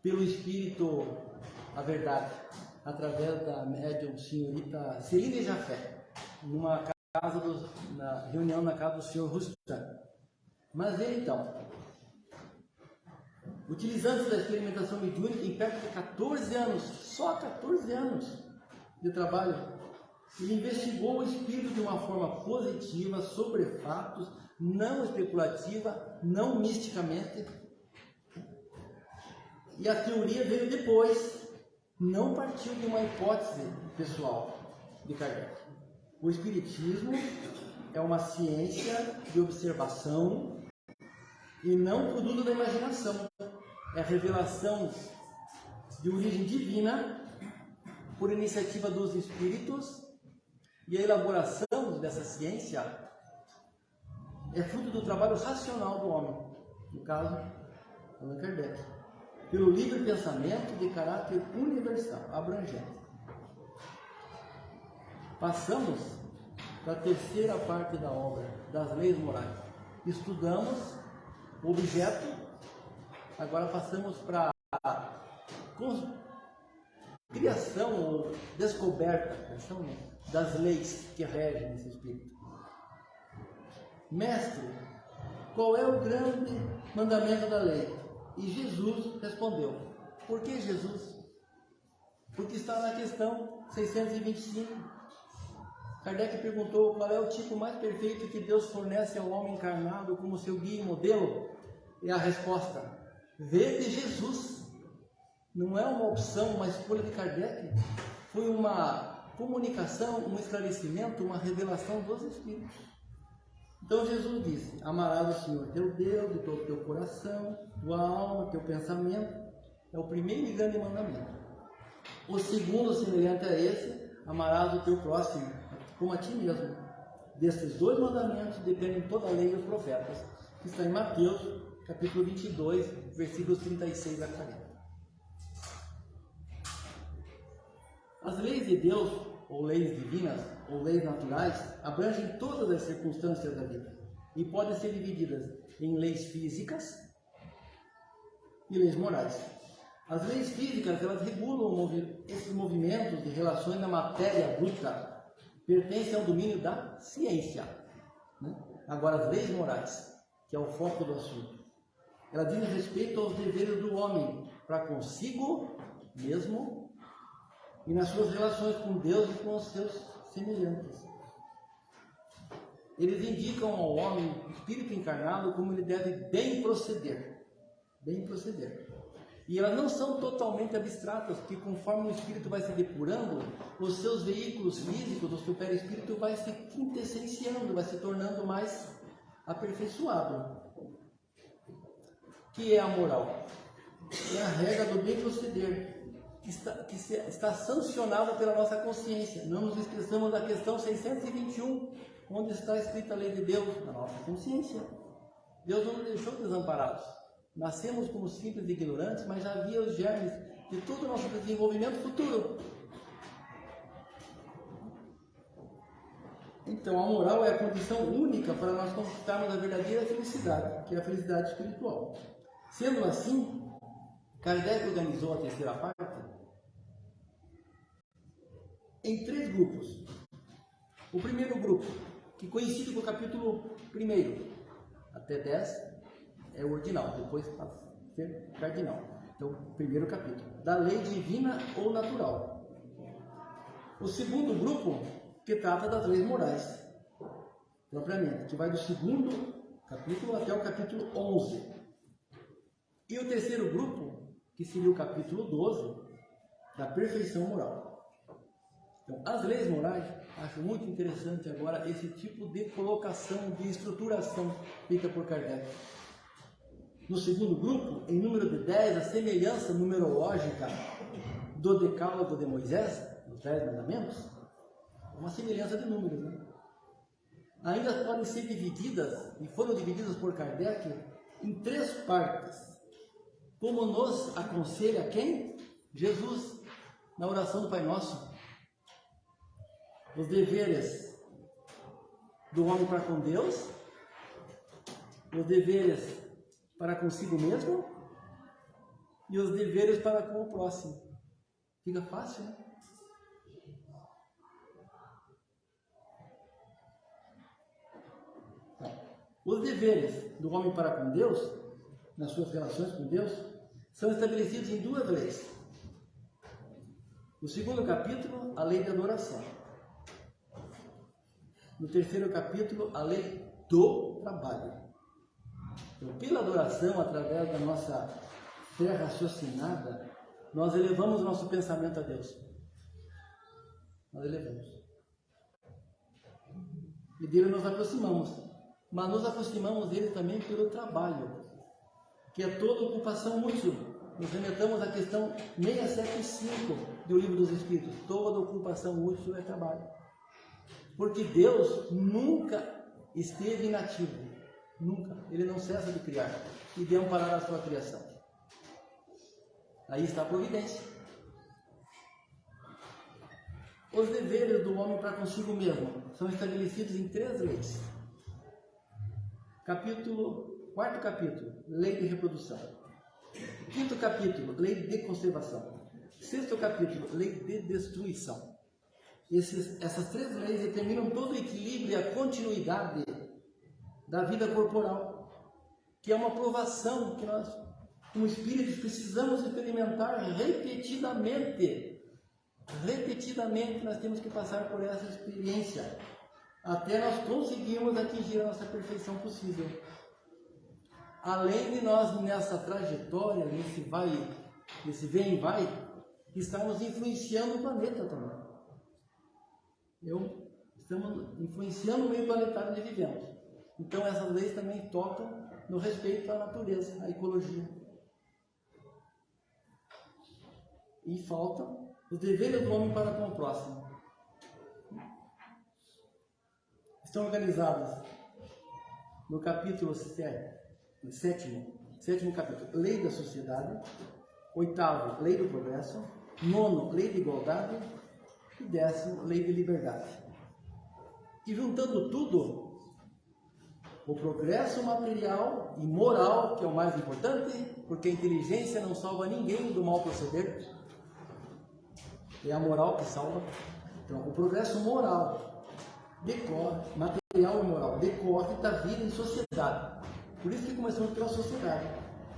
pelo Espírito, a verdade, através da médium senhorita Celine Jafé, numa reunião na casa do senhor Rustan. Mas ele, então, utilizando-se da experimentação mediúnica em perto de 14 anos, só 14 anos de trabalho, ele investigou o espírito de uma forma positiva sobre fatos, não especulativa, não misticamente. E a teoria veio depois, não partiu de uma hipótese pessoal de Kardec. O espiritismo é uma ciência de observação e não produto da imaginação. É a revelação de origem divina por iniciativa dos espíritos, e a elaboração dessa ciência é fruto do trabalho racional do homem, no caso, Allan Kardec, pelo livre pensamento de caráter universal, abrangente. Passamos para a terceira parte da obra, das leis morais. Estudamos o objeto, agora passamos para a criação ou descoberta das leis que regem esse espírito. Mestre, qual é o grande mandamento da lei? E Jesus respondeu. Por que Jesus? Porque está na questão 625. Kardec perguntou qual é o tipo mais perfeito que Deus fornece ao homem encarnado como seu guia e modelo. E a resposta: vede Jesus. Não é uma opção, uma escolha de Kardec. Foi uma comunicação, um esclarecimento, uma revelação dos Espíritos. Então Jesus disse: amarás o Senhor teu Deus de todo o teu coração, tua alma, teu pensamento. É o primeiro e grande mandamento. O segundo, semelhante a esse, amarás o teu próximo como a ti mesmo. Destes 2 mandamentos dependem toda a lei e os profetas, que está em Mateus, capítulo 22, versículos 36 a 40. As leis de Deus, ou leis divinas, ou leis naturais, abrangem todas as circunstâncias da vida e podem ser divididas em leis físicas e leis morais. As leis físicas, elas regulam esses movimentos de relações na matéria bruta, pertencem ao domínio da ciência. Agora, as leis morais, que é o foco do assunto, elas dizem respeito aos deveres do homem para consigo mesmo e nas suas relações com Deus e com os seus semelhantes. Eles indicam ao homem, espírito encarnado, como ele deve bem proceder. Bem proceder. E elas não são totalmente abstratas, porque conforme o espírito vai se depurando, os seus veículos físicos, o seu perispírito vai se quintessenciando, vai se tornando mais aperfeiçoado. Que é a moral? É a regra do bem proceder, que está sancionada pela nossa consciência. Não nos esqueçamos da questão 621, onde está escrita a lei de Deus, na nossa consciência. Deus não nos deixou desamparados. Nascemos como simples ignorantes, mas já havia os germes de todo o nosso desenvolvimento futuro. Então, a moral é a condição única para nós conquistarmos a verdadeira felicidade, que é a felicidade espiritual. Sendo assim, Kardec organizou a terceira parte em 3 grupos. O primeiro grupo, que coincide com o capítulo 1, até 10, é o ordinal, depois passa a ser cardinal. Então, primeiro capítulo, da lei divina ou natural. O segundo grupo, que trata das leis morais, propriamente, que vai do segundo capítulo até o capítulo 11. E o terceiro grupo, que seria o capítulo 12, da perfeição moral. Então, as leis morais, acho muito interessante agora esse tipo de colocação, de estruturação feita por Kardec. No segundo grupo, em número de 10, a semelhança numerológica do Decálogo de Moisés, dos 10 mandamentos, uma semelhança de números, né? Ainda podem ser divididas, e foram divididas por Kardec, em 3 partes, como nos aconselha quem? Jesus, na oração do Pai Nosso. Os deveres do homem para com Deus, os deveres para consigo mesmo e os deveres para com o próximo. Fica fácil, né? Os deveres do homem para com Deus, nas suas relações com Deus, são estabelecidos em 2 leis. No segundo capítulo, a lei da adoração. No terceiro capítulo, a lei do trabalho. Então, pela adoração, através da nossa fé raciocinada, nós elevamos o nosso pensamento a Deus. Nós elevamos. E dele nos aproximamos. Mas nos aproximamos dele também pelo trabalho, que é toda ocupação útil. Nos remetamos à questão 675 do Livro dos Espíritos. Toda ocupação útil é trabalho. Porque Deus nunca esteve inativo. Nunca. Ele não cessa de criar e de amparar a sua criação. Aí está a providência. Os deveres do homem para consigo mesmo são estabelecidos em 3 leis. Quarto capítulo, lei de reprodução. Quinto capítulo, lei de conservação. Sexto capítulo, lei de destruição. Essas 3 leis determinam todo o equilíbrio e a continuidade da vida corporal, que é uma provação que nós, como espíritos, precisamos experimentar repetidamente. Repetidamente nós temos que passar por essa experiência, até nós conseguirmos atingir a nossa perfeição possível. Além de nós, nessa trajetória, nesse vem e vai, estamos influenciando o planeta também. Estamos influenciando o meio planetário onde vivemos. Então essas leis também tocam no respeito à natureza, à ecologia. E faltam os deveres do homem para com o próximo. Estão organizados no capítulo 7º capítulo, Lei da Sociedade, 8º, Lei do Progresso, 9º, Lei de Igualdade e 10º, Lei de Liberdade. E juntando tudo, o progresso material e moral, que é o mais importante, porque a inteligência não salva ninguém do mal proceder, é a moral que salva. Então, o progresso moral decorre, material e moral, decorre da vida em sociedade. Por isso que começamos pela sociedade,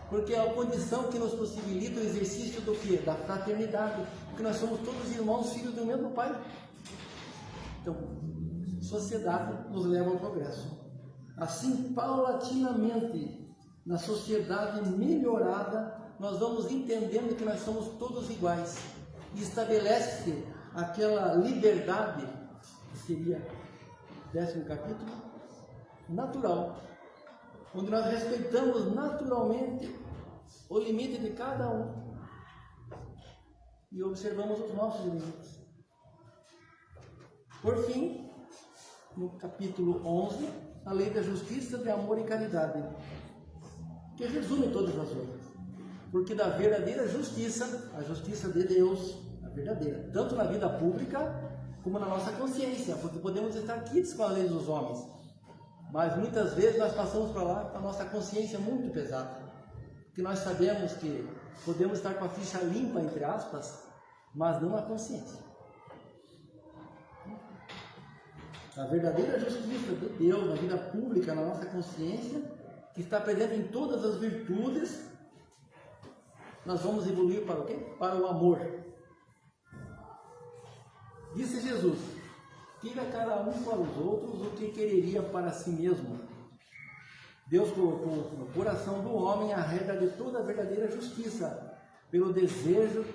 porque é a condição que nos possibilita o exercício do quê? Da fraternidade, porque nós somos todos irmãos, filhos do mesmo Pai. Então, sociedade nos leva ao progresso. Assim, paulatinamente, na sociedade melhorada, nós vamos entendendo que nós somos todos iguais. E estabelece aquela liberdade, que seria 10º capítulo, natural, onde nós respeitamos naturalmente o limite de cada um e observamos os nossos limites. Por fim, no capítulo 11, a lei da justiça, de amor e caridade. que resume todas as outras. Porque da verdadeira justiça, a justiça de Deus, a verdadeira, tanto na vida pública como na nossa consciência, porque podemos estar quites com a lei dos homens, mas muitas vezes nós passamos para lá com a nossa consciência muito pesada, porque nós sabemos que podemos estar com a ficha limpa, entre aspas, mas não a consciência. A verdadeira justiça de Deus na vida pública, na nossa consciência, que está presente em todas as virtudes, nós vamos evoluir para o quê? Para o amor. Disse Jesus: tira cada um para os outros o que quereria para si mesmo. Deus colocou no coração do homem a regra de toda a verdadeira justiça, pelo desejo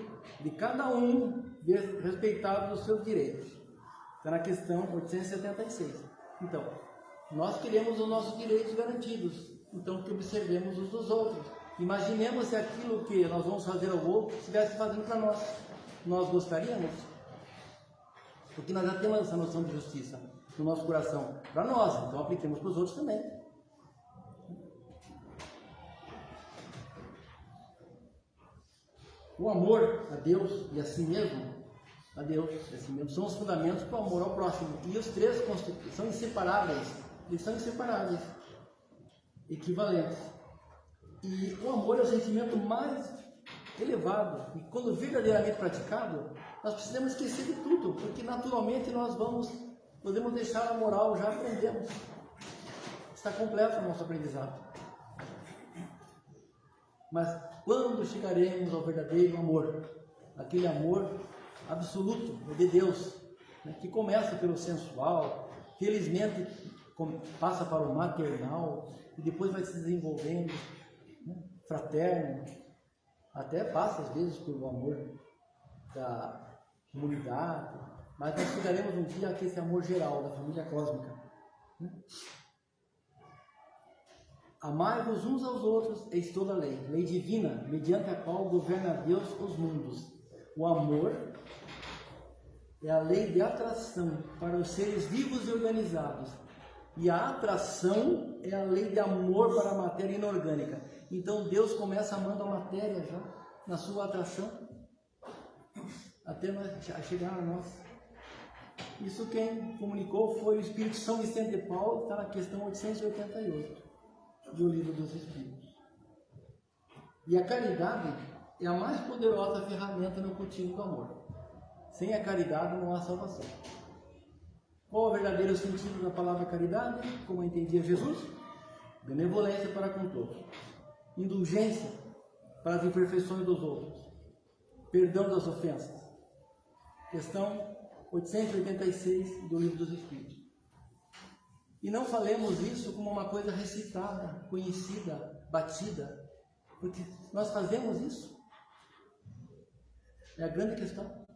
de cada um ver respeitados os seus direitos. Está na questão 876. Então, nós queremos os nossos direitos garantidos, então que observemos os dos outros. Imaginemos se aquilo que nós vamos fazer ao outro estivesse fazendo para nós. Nós gostaríamos? Porque nós já temos essa noção de justiça no nosso coração para nós, então apliquemos para os outros também. O amor a Deus e a si mesmo, são os fundamentos para o amor ao próximo. E os três são inseparáveis, eles são inseparáveis, equivalentes. E o amor é o sentimento mais elevado, e quando verdadeiramente praticado, nós precisamos esquecer de tudo, porque naturalmente nós podemos deixar a moral, já aprendemos. Está completo o nosso aprendizado. Mas quando chegaremos ao verdadeiro amor, aquele amor absoluto de Deus, né, que começa pelo sensual, felizmente passa para o maternal, e depois vai se desenvolvendo, né, fraterno, até passa às vezes pelo amor da comunidade, mas nós chegaremos um dia a esse amor geral da família cósmica, né? Amai-vos uns aos outros, eis toda a lei divina, mediante a qual governa Deus os mundos. O amor é a lei de atração para os seres vivos e organizados, e a atração é a lei de amor para a matéria inorgânica. Então Deus começa amando a matéria já, na sua atração, até chegar a nós. Isso quem comunicou foi o Espírito São Vicente de Paulo, está na questão 888 do Livro dos Espíritos. E a caridade é a mais poderosa ferramenta no cultivo do amor. Sem a caridade não há salvação. Qual o verdadeiro sentido da palavra caridade? Como entendia Jesus? Benevolência para com todos, indulgência para as imperfeições dos outros, perdão das ofensas. Questão 886 do Livro dos Espíritos. E não falemos isso como uma coisa recitada, conhecida, batida, porque nós fazemos isso. É a grande questão.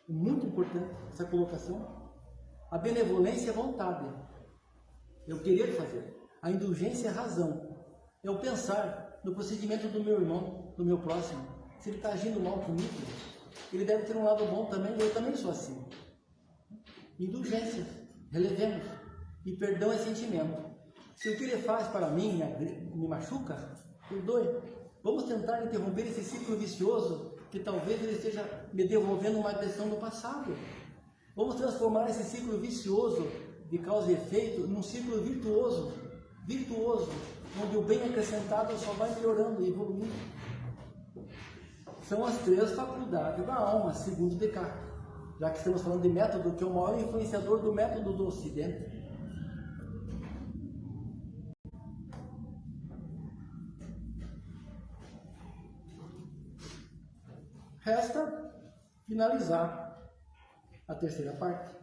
Muito importante essa colocação. A benevolência é vontade, é o querer fazer. A indulgência é razão, é o pensar no procedimento do meu irmão, do meu próximo. Se ele está agindo mal comigo, ele deve ter um lado bom também, eu também sou assim. Indulgência, relevemos. E perdão é sentimento. Se o que ele faz para mim me machuca, perdoe. Vamos tentar interromper esse ciclo vicioso, que talvez ele esteja me devolvendo uma agressão do passado. Vamos transformar esse ciclo vicioso de causa e efeito num ciclo virtuoso, onde o bem acrescentado só vai melhorando e evoluindo. São as três faculdades da alma, segundo Descartes. Já que estamos falando de método, que é o maior influenciador do método do Ocidente. Resta finalizar a terceira parte.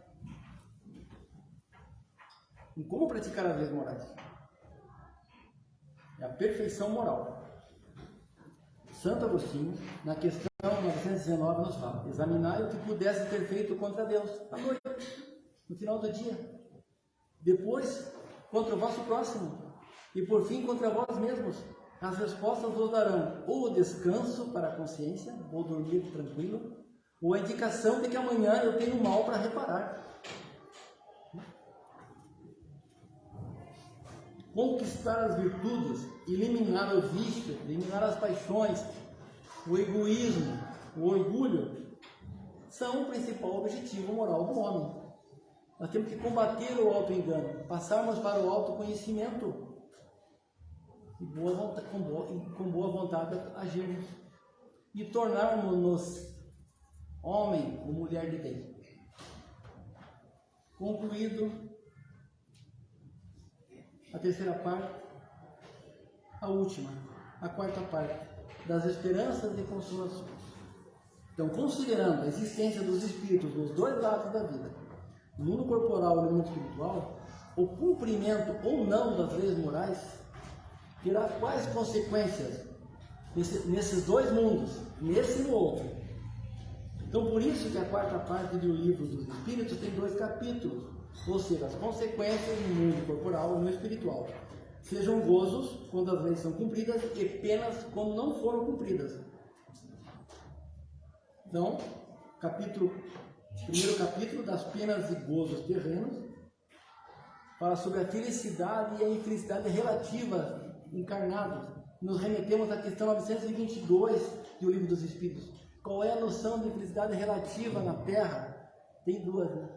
Em como praticar as leis morais. É a perfeição moral. Santo Agostinho, na questão 919, nos fala: examinai o que pudesse ter feito contra Deus à noite, no final do dia, depois contra o vosso próximo, e por fim contra vós mesmos. As respostas vos darão ou o descanso para a consciência, vou dormir tranquilo, ou a indicação de que amanhã eu tenho mal para reparar. conquistar as virtudes, eliminar os vícios, eliminar as paixões, o egoísmo, o orgulho, são o principal objetivo moral do homem. Nós temos que combater o auto-engano, passarmos para o autoconhecimento e com boa vontade agirmos e tornarmos-nos homem ou mulher de bem. Concluído a terceira parte, a última, a quarta parte, das esperanças e consolações. Então, considerando a existência dos espíritos nos dois lados da vida, no mundo corporal e no mundo espiritual, o cumprimento ou não das leis morais terá quais consequências nesses dois mundos, nesse e no outro. Então, por isso que a quarta parte do livro dos Espíritos tem 2 capítulos, ou seja, as consequências no mundo corporal e no espiritual. Sejam gozos quando as leis são cumpridas e penas quando não foram cumpridas. Então, primeiro capítulo das penas e gozos terrenos, fala sobre a felicidade e a infelicidade relativa encarnados. Nos remetemos à questão 922 do Livro dos Espíritos. Qual é a noção de felicidade relativa na Terra? Tem 2, né?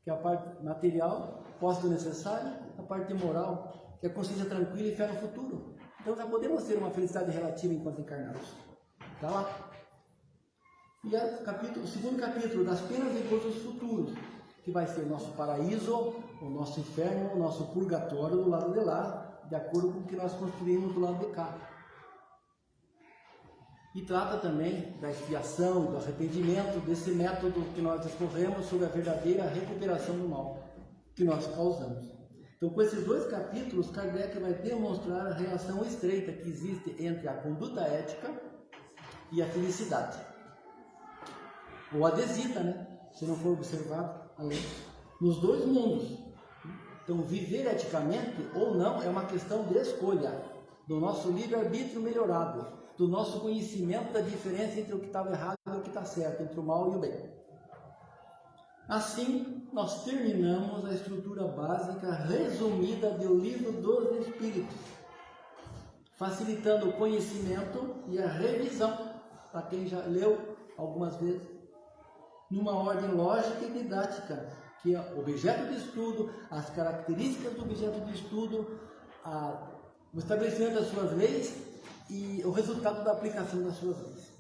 Que é a parte material, posse do necessário, a parte moral, que é a consciência tranquila e fé no futuro. Então já podemos ter uma felicidade relativa enquanto encarnados. Está lá. E o segundo capítulo, das penas e gozos futuros, que vai ser o nosso paraíso, o nosso inferno, o nosso purgatório do lado de lá, de acordo com o que nós construímos do lado de cá. E trata também da expiação, do arrependimento, desse método que nós discorremos sobre a verdadeira recuperação do mal que nós causamos. Então, com esses 2 capítulos, Kardec vai demonstrar a relação estreita que existe entre a conduta ética e a felicidade. Ou a desdita, né? Se não for observado a lei. Nos 2 mundos. Então, viver eticamente ou não é uma questão de escolha, do nosso livre-arbítrio melhorado, do nosso conhecimento da diferença entre o que estava errado e o que está certo, entre o mal e o bem. Assim, nós terminamos a estrutura básica resumida do Livro dos Espíritos, facilitando o conhecimento e a revisão, para quem já leu algumas vezes, numa ordem lógica e didática, que é objeto de estudo, as características do objeto de estudo, o estabelecimento das suas leis e o resultado da aplicação das suas leis.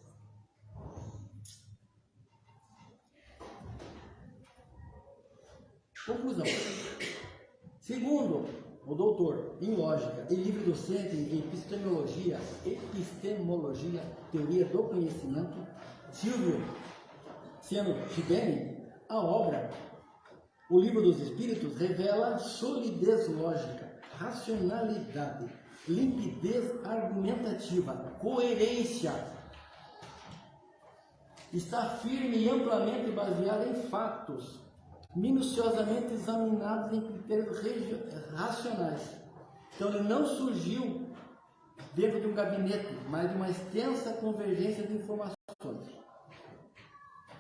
Conclusão. Segundo o doutor em lógica e livre docente em epistemologia, teoria do conhecimento, Silvio Seno Gibeni, a obra O Livro dos Espíritos revela solidez lógica, racionalidade, limpidez argumentativa, coerência. Está firme e amplamente baseada em fatos, minuciosamente examinados em critérios racionais. Então ele não surgiu dentro de um gabinete, mas de uma extensa convergência de informações.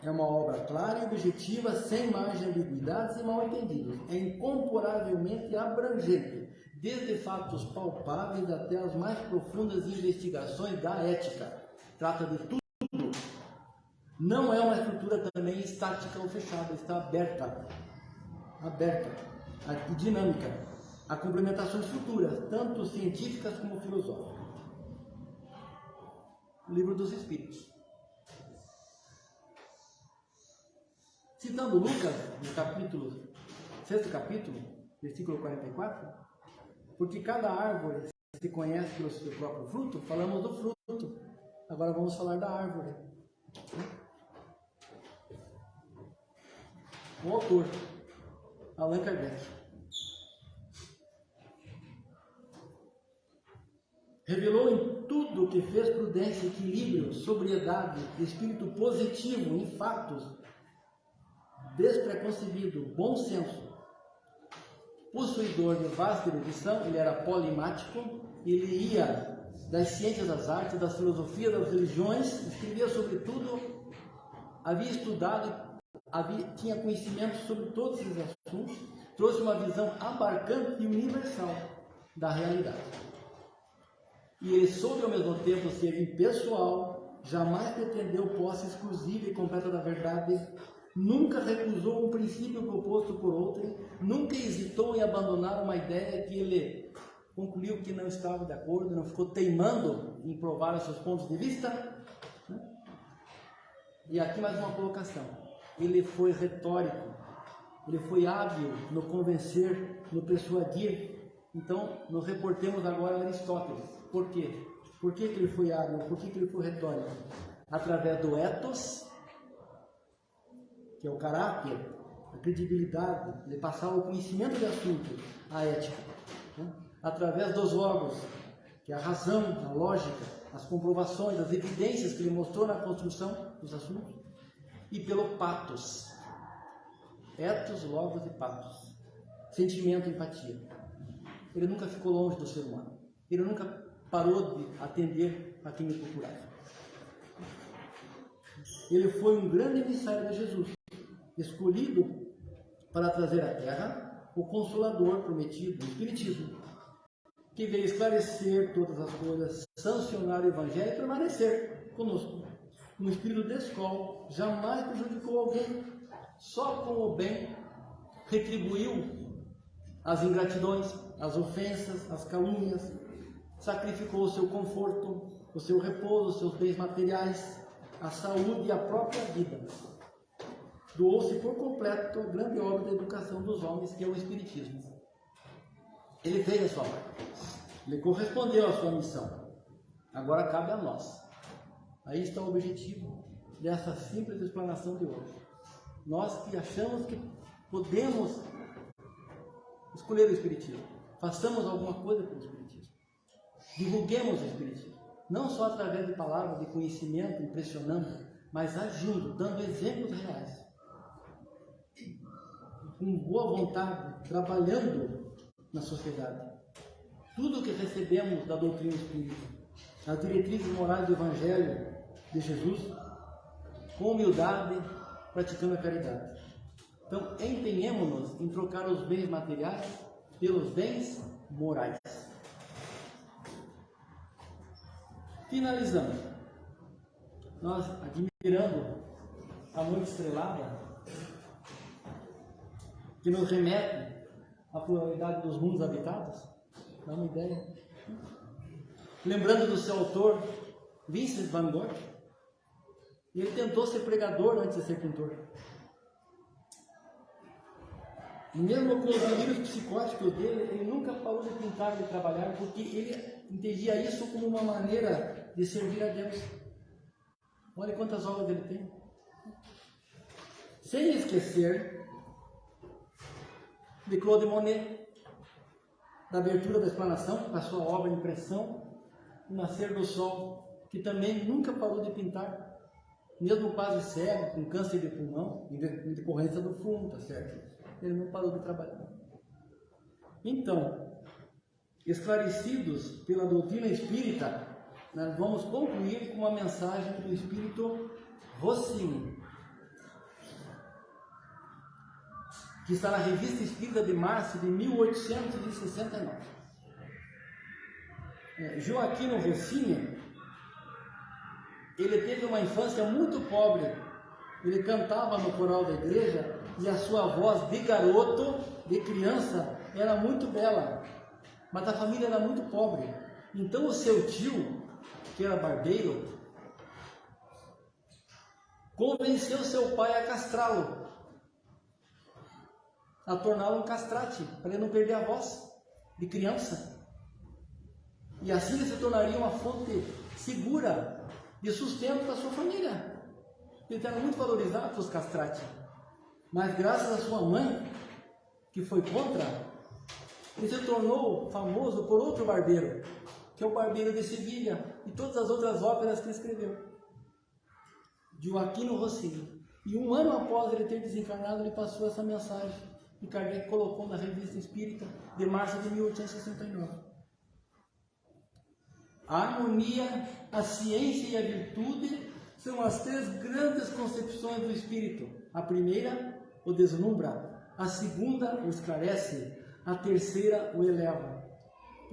É uma obra clara e objetiva, sem margem de ambiguidades e mal-entendidos. É incomparavelmente abrangente, desde fatos palpáveis até as mais profundas investigações da ética. Trata de tudo. Não é uma estrutura também estática ou fechada, está aberta e dinâmica a complementações futuras, tanto científicas como filosóficas. Livro dos Espíritos. Citando Lucas, no sexto capítulo, versículo 44, porque cada árvore se conhece pelo seu próprio fruto, falamos do fruto. Agora vamos falar da árvore. O autor, Allan Kardec. Revelou em tudo o que fez prudência, equilíbrio, sobriedade, espírito positivo em fatos, despreconcebido, bom senso. Possuidor de vasta erudição, ele era polimático, ele ia das ciências das artes, das filosofias, das religiões, escrevia sobre tudo, havia estudado, tinha conhecimento sobre todos esses assuntos, trouxe uma visão abarcante e universal. da realidade. E ele soube ao mesmo tempo ser impessoal, jamais pretendeu posse exclusiva e completa da verdade, nunca recusou um princípio proposto por outrem, nunca hesitou em abandonar uma ideia que ele concluiu que não estava de acordo, não ficou teimando em provar os seus pontos de vista. E aqui mais uma colocação. Ele foi retórico, ele foi hábil no convencer, no persuadir. Então, nos reportemos agora a Aristóteles. Por quê? Por que ele foi hábil? Por que ele foi retórico? Através do ethos, que é o caráter, a credibilidade, de passar o conhecimento do assunto, a ética. Através dos logos, que é a razão, a lógica, as comprovações, as evidências que ele mostrou na construção dos assuntos. E pelo pathos. Ethos, logos e pathos. Sentimento e empatia. Ele nunca ficou longe do ser humano. Ele nunca parou de atender a quem o procurava. Ele foi um grande emissário de Jesus, escolhido para trazer à Terra o Consolador prometido, o Espiritismo, que veio esclarecer todas as coisas, sancionar o Evangelho e permanecer conosco. Um espírito de escola, jamais prejudicou alguém, só com o bem retribuiu as ingratidões, as ofensas, as calúnias, sacrificou o seu conforto, o seu repouso, os seus bens materiais, a saúde e a própria vida. Doou-se por completo a grande obra da educação dos homens, que é o Espiritismo. Ele fez a sua parte, ele correspondeu à sua missão. Agora cabe a nós. Aí está o objetivo dessa simples explanação de hoje. Nós que achamos que podemos escolher o Espiritismo, façamos alguma coisa pelo Espiritismo. Divulguemos o Espiritismo. Não só através de palavras de conhecimento impressionando, mas agindo, dando exemplos reais. Com boa vontade, trabalhando na sociedade. Tudo que recebemos da doutrina espírita, as diretrizes morais do Evangelho de Jesus, com humildade, praticando a caridade. Então, empenhemo-nos em trocar os bens materiais pelos bens morais. Finalizando, nós admirando a noite estrelada, que nos remete à pluralidade dos mundos habitados, dá uma ideia. Lembrando do seu autor, Vincent van Gogh, ele tentou ser pregador antes de ser pintor. Mesmo com os delírios psicóticos dele, ele nunca parou de pintar, de trabalhar, porque ele entendia isso como uma maneira de servir a Deus. Olha quantas obras ele tem. Sem esquecer de Claude Monet, da abertura da explanação, da sua obra Impressão, O Nascer do Sol, que também nunca parou de pintar, mesmo quase cego, com câncer de pulmão, em decorrência do fumo, tá certo? Ele não parou de trabalhar. Então, esclarecidos pela doutrina espírita, nós vamos concluir com uma mensagem do espírito Rossini, que está na Revista Espírita de março de 1869. Joaquino Rossini, ele teve uma infância muito pobre. Ele cantava no coral da igreja e a sua voz de garoto, de criança, era muito bela, mas a família era muito pobre. Então o seu tio, que era barbeiro, convenceu seu pai a castrá-lo, a torná-lo um castrate, para ele não perder a voz de criança. E assim ele se tornaria uma fonte segura de sustento para sua família. Ele era muito valorizado pelos castrates. Mas graças à sua mãe, que foi contra, ele se tornou famoso por outro barbeiro, que é o Barbeiro de Sevilha, e todas as outras óperas que ele escreveu. Joaquino Rossini. E um ano após ele ter desencarnado, ele passou essa mensagem, que Kardec colocou na Revista Espírita de março de 1869. A harmonia, a ciência e a virtude são as três grandes concepções do Espírito. A primeira o deslumbra, a segunda o esclarece, a terceira o eleva.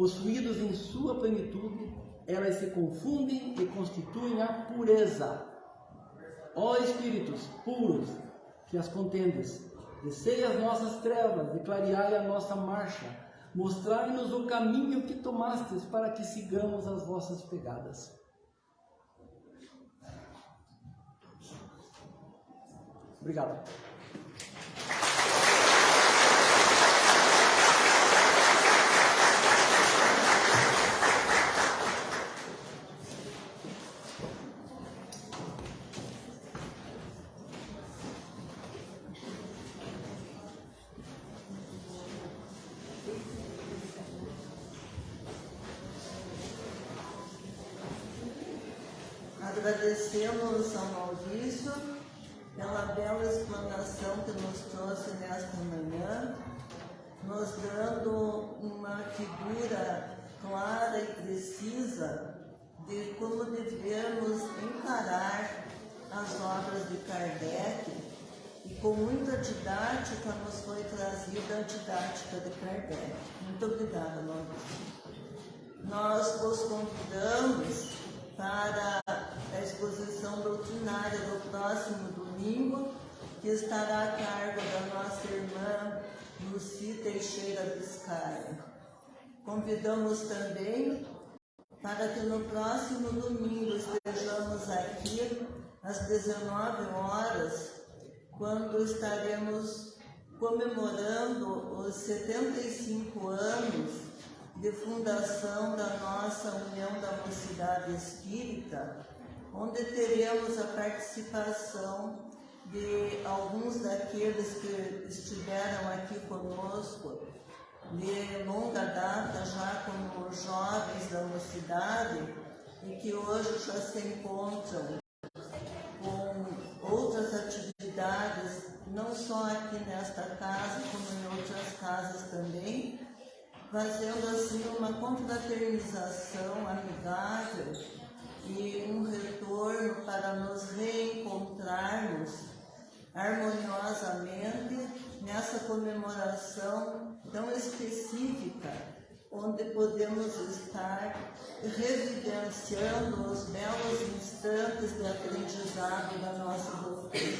possuídos em sua plenitude, elas se confundem e constituem a pureza. Ó Espíritos puros, que as contendes, descei as nossas trevas e clareai a nossa marcha, mostrai-nos o caminho que tomastes para que sigamos as vossas pegadas. Obrigado. Agradecemos ao Maurício pela bela explanação que nos trouxe nesta manhã, nos dando uma figura clara e precisa de como devemos encarar as obras de Kardec, e com muita didática nos foi trazida a didática de Kardec. Muito obrigada, Maurício. Nós os convidamos para a exposição doutrinária do próximo domingo, que estará a cargo da nossa irmã Luci Teixeira Biscaia. Convidamos também para que no próximo domingo estejamos aqui às 19 horas, quando estaremos comemorando os 75 anos de fundação da nossa União da Mocidade Espírita, onde teremos a participação de alguns daqueles que estiveram aqui conosco de longa data, já como jovens da mocidade, e que hoje já se encontram com outras atividades, não só aqui nesta casa, como em outras casas também, fazendo assim uma confraternização amigável e um retorno para nos reencontrarmos harmoniosamente nessa comemoração tão específica, onde podemos estar revivenciando os belos instantes de aprendizado da nossa doutrina.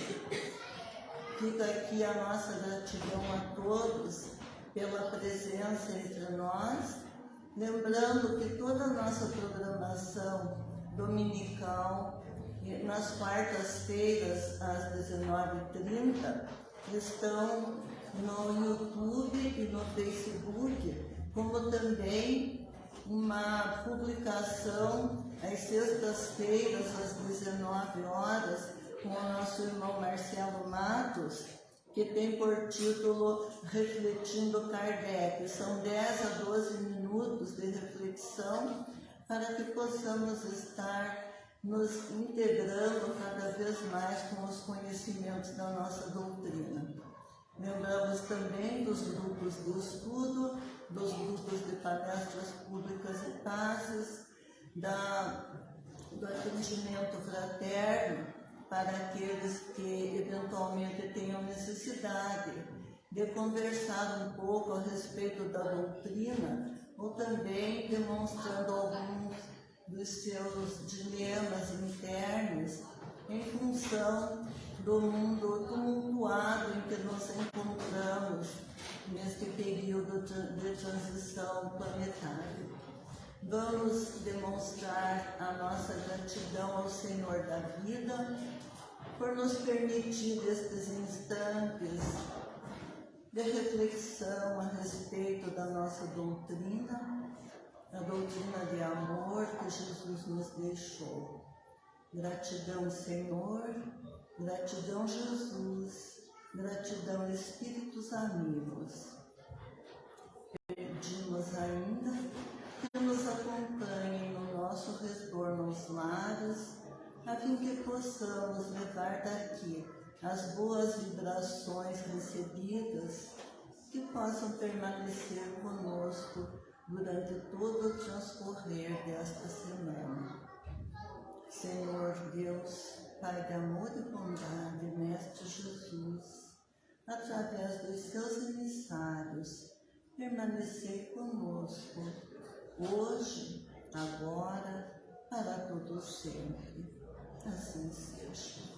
Fica aqui a nossa gratidão a todos pela presença entre nós, lembrando que toda a nossa programação dominical, nas quartas-feiras às 19h30, estão no YouTube e no Facebook, como também uma publicação às sextas-feiras às 19 horas com o nosso irmão Marcelo Matos, que tem por título Refletindo Kardec. São 10 a 12 minutos de reflexão para que possamos estar nos integrando cada vez mais com os conhecimentos da nossa doutrina. Lembramos também dos grupos de estudo, dos grupos de palestras públicas e passes, do atendimento fraterno, para aqueles que eventualmente tenham necessidade de conversar um pouco a respeito da doutrina, ou também demonstrando alguns dos seus dilemas internos em função do mundo tumultuado em que nos encontramos neste período de transição planetária. Vamos demonstrar a nossa gratidão ao Senhor da vida por nos permitir estes instantes de reflexão a respeito da nossa doutrina, a doutrina de amor que Jesus nos deixou. Gratidão, Senhor, gratidão, Jesus, gratidão, Espíritos amigos. Pedimos ainda que nos acompanhem no nosso retorno aos lares, a fim que possamos levar daqui as boas vibrações recebidas, que possam permanecer conosco durante todo o transcorrer desta semana. Senhor Deus, Pai de amor e bondade, Mestre Jesus, através dos seus emissários, permanecei conosco hoje, agora, para todo sempre. Assim seja.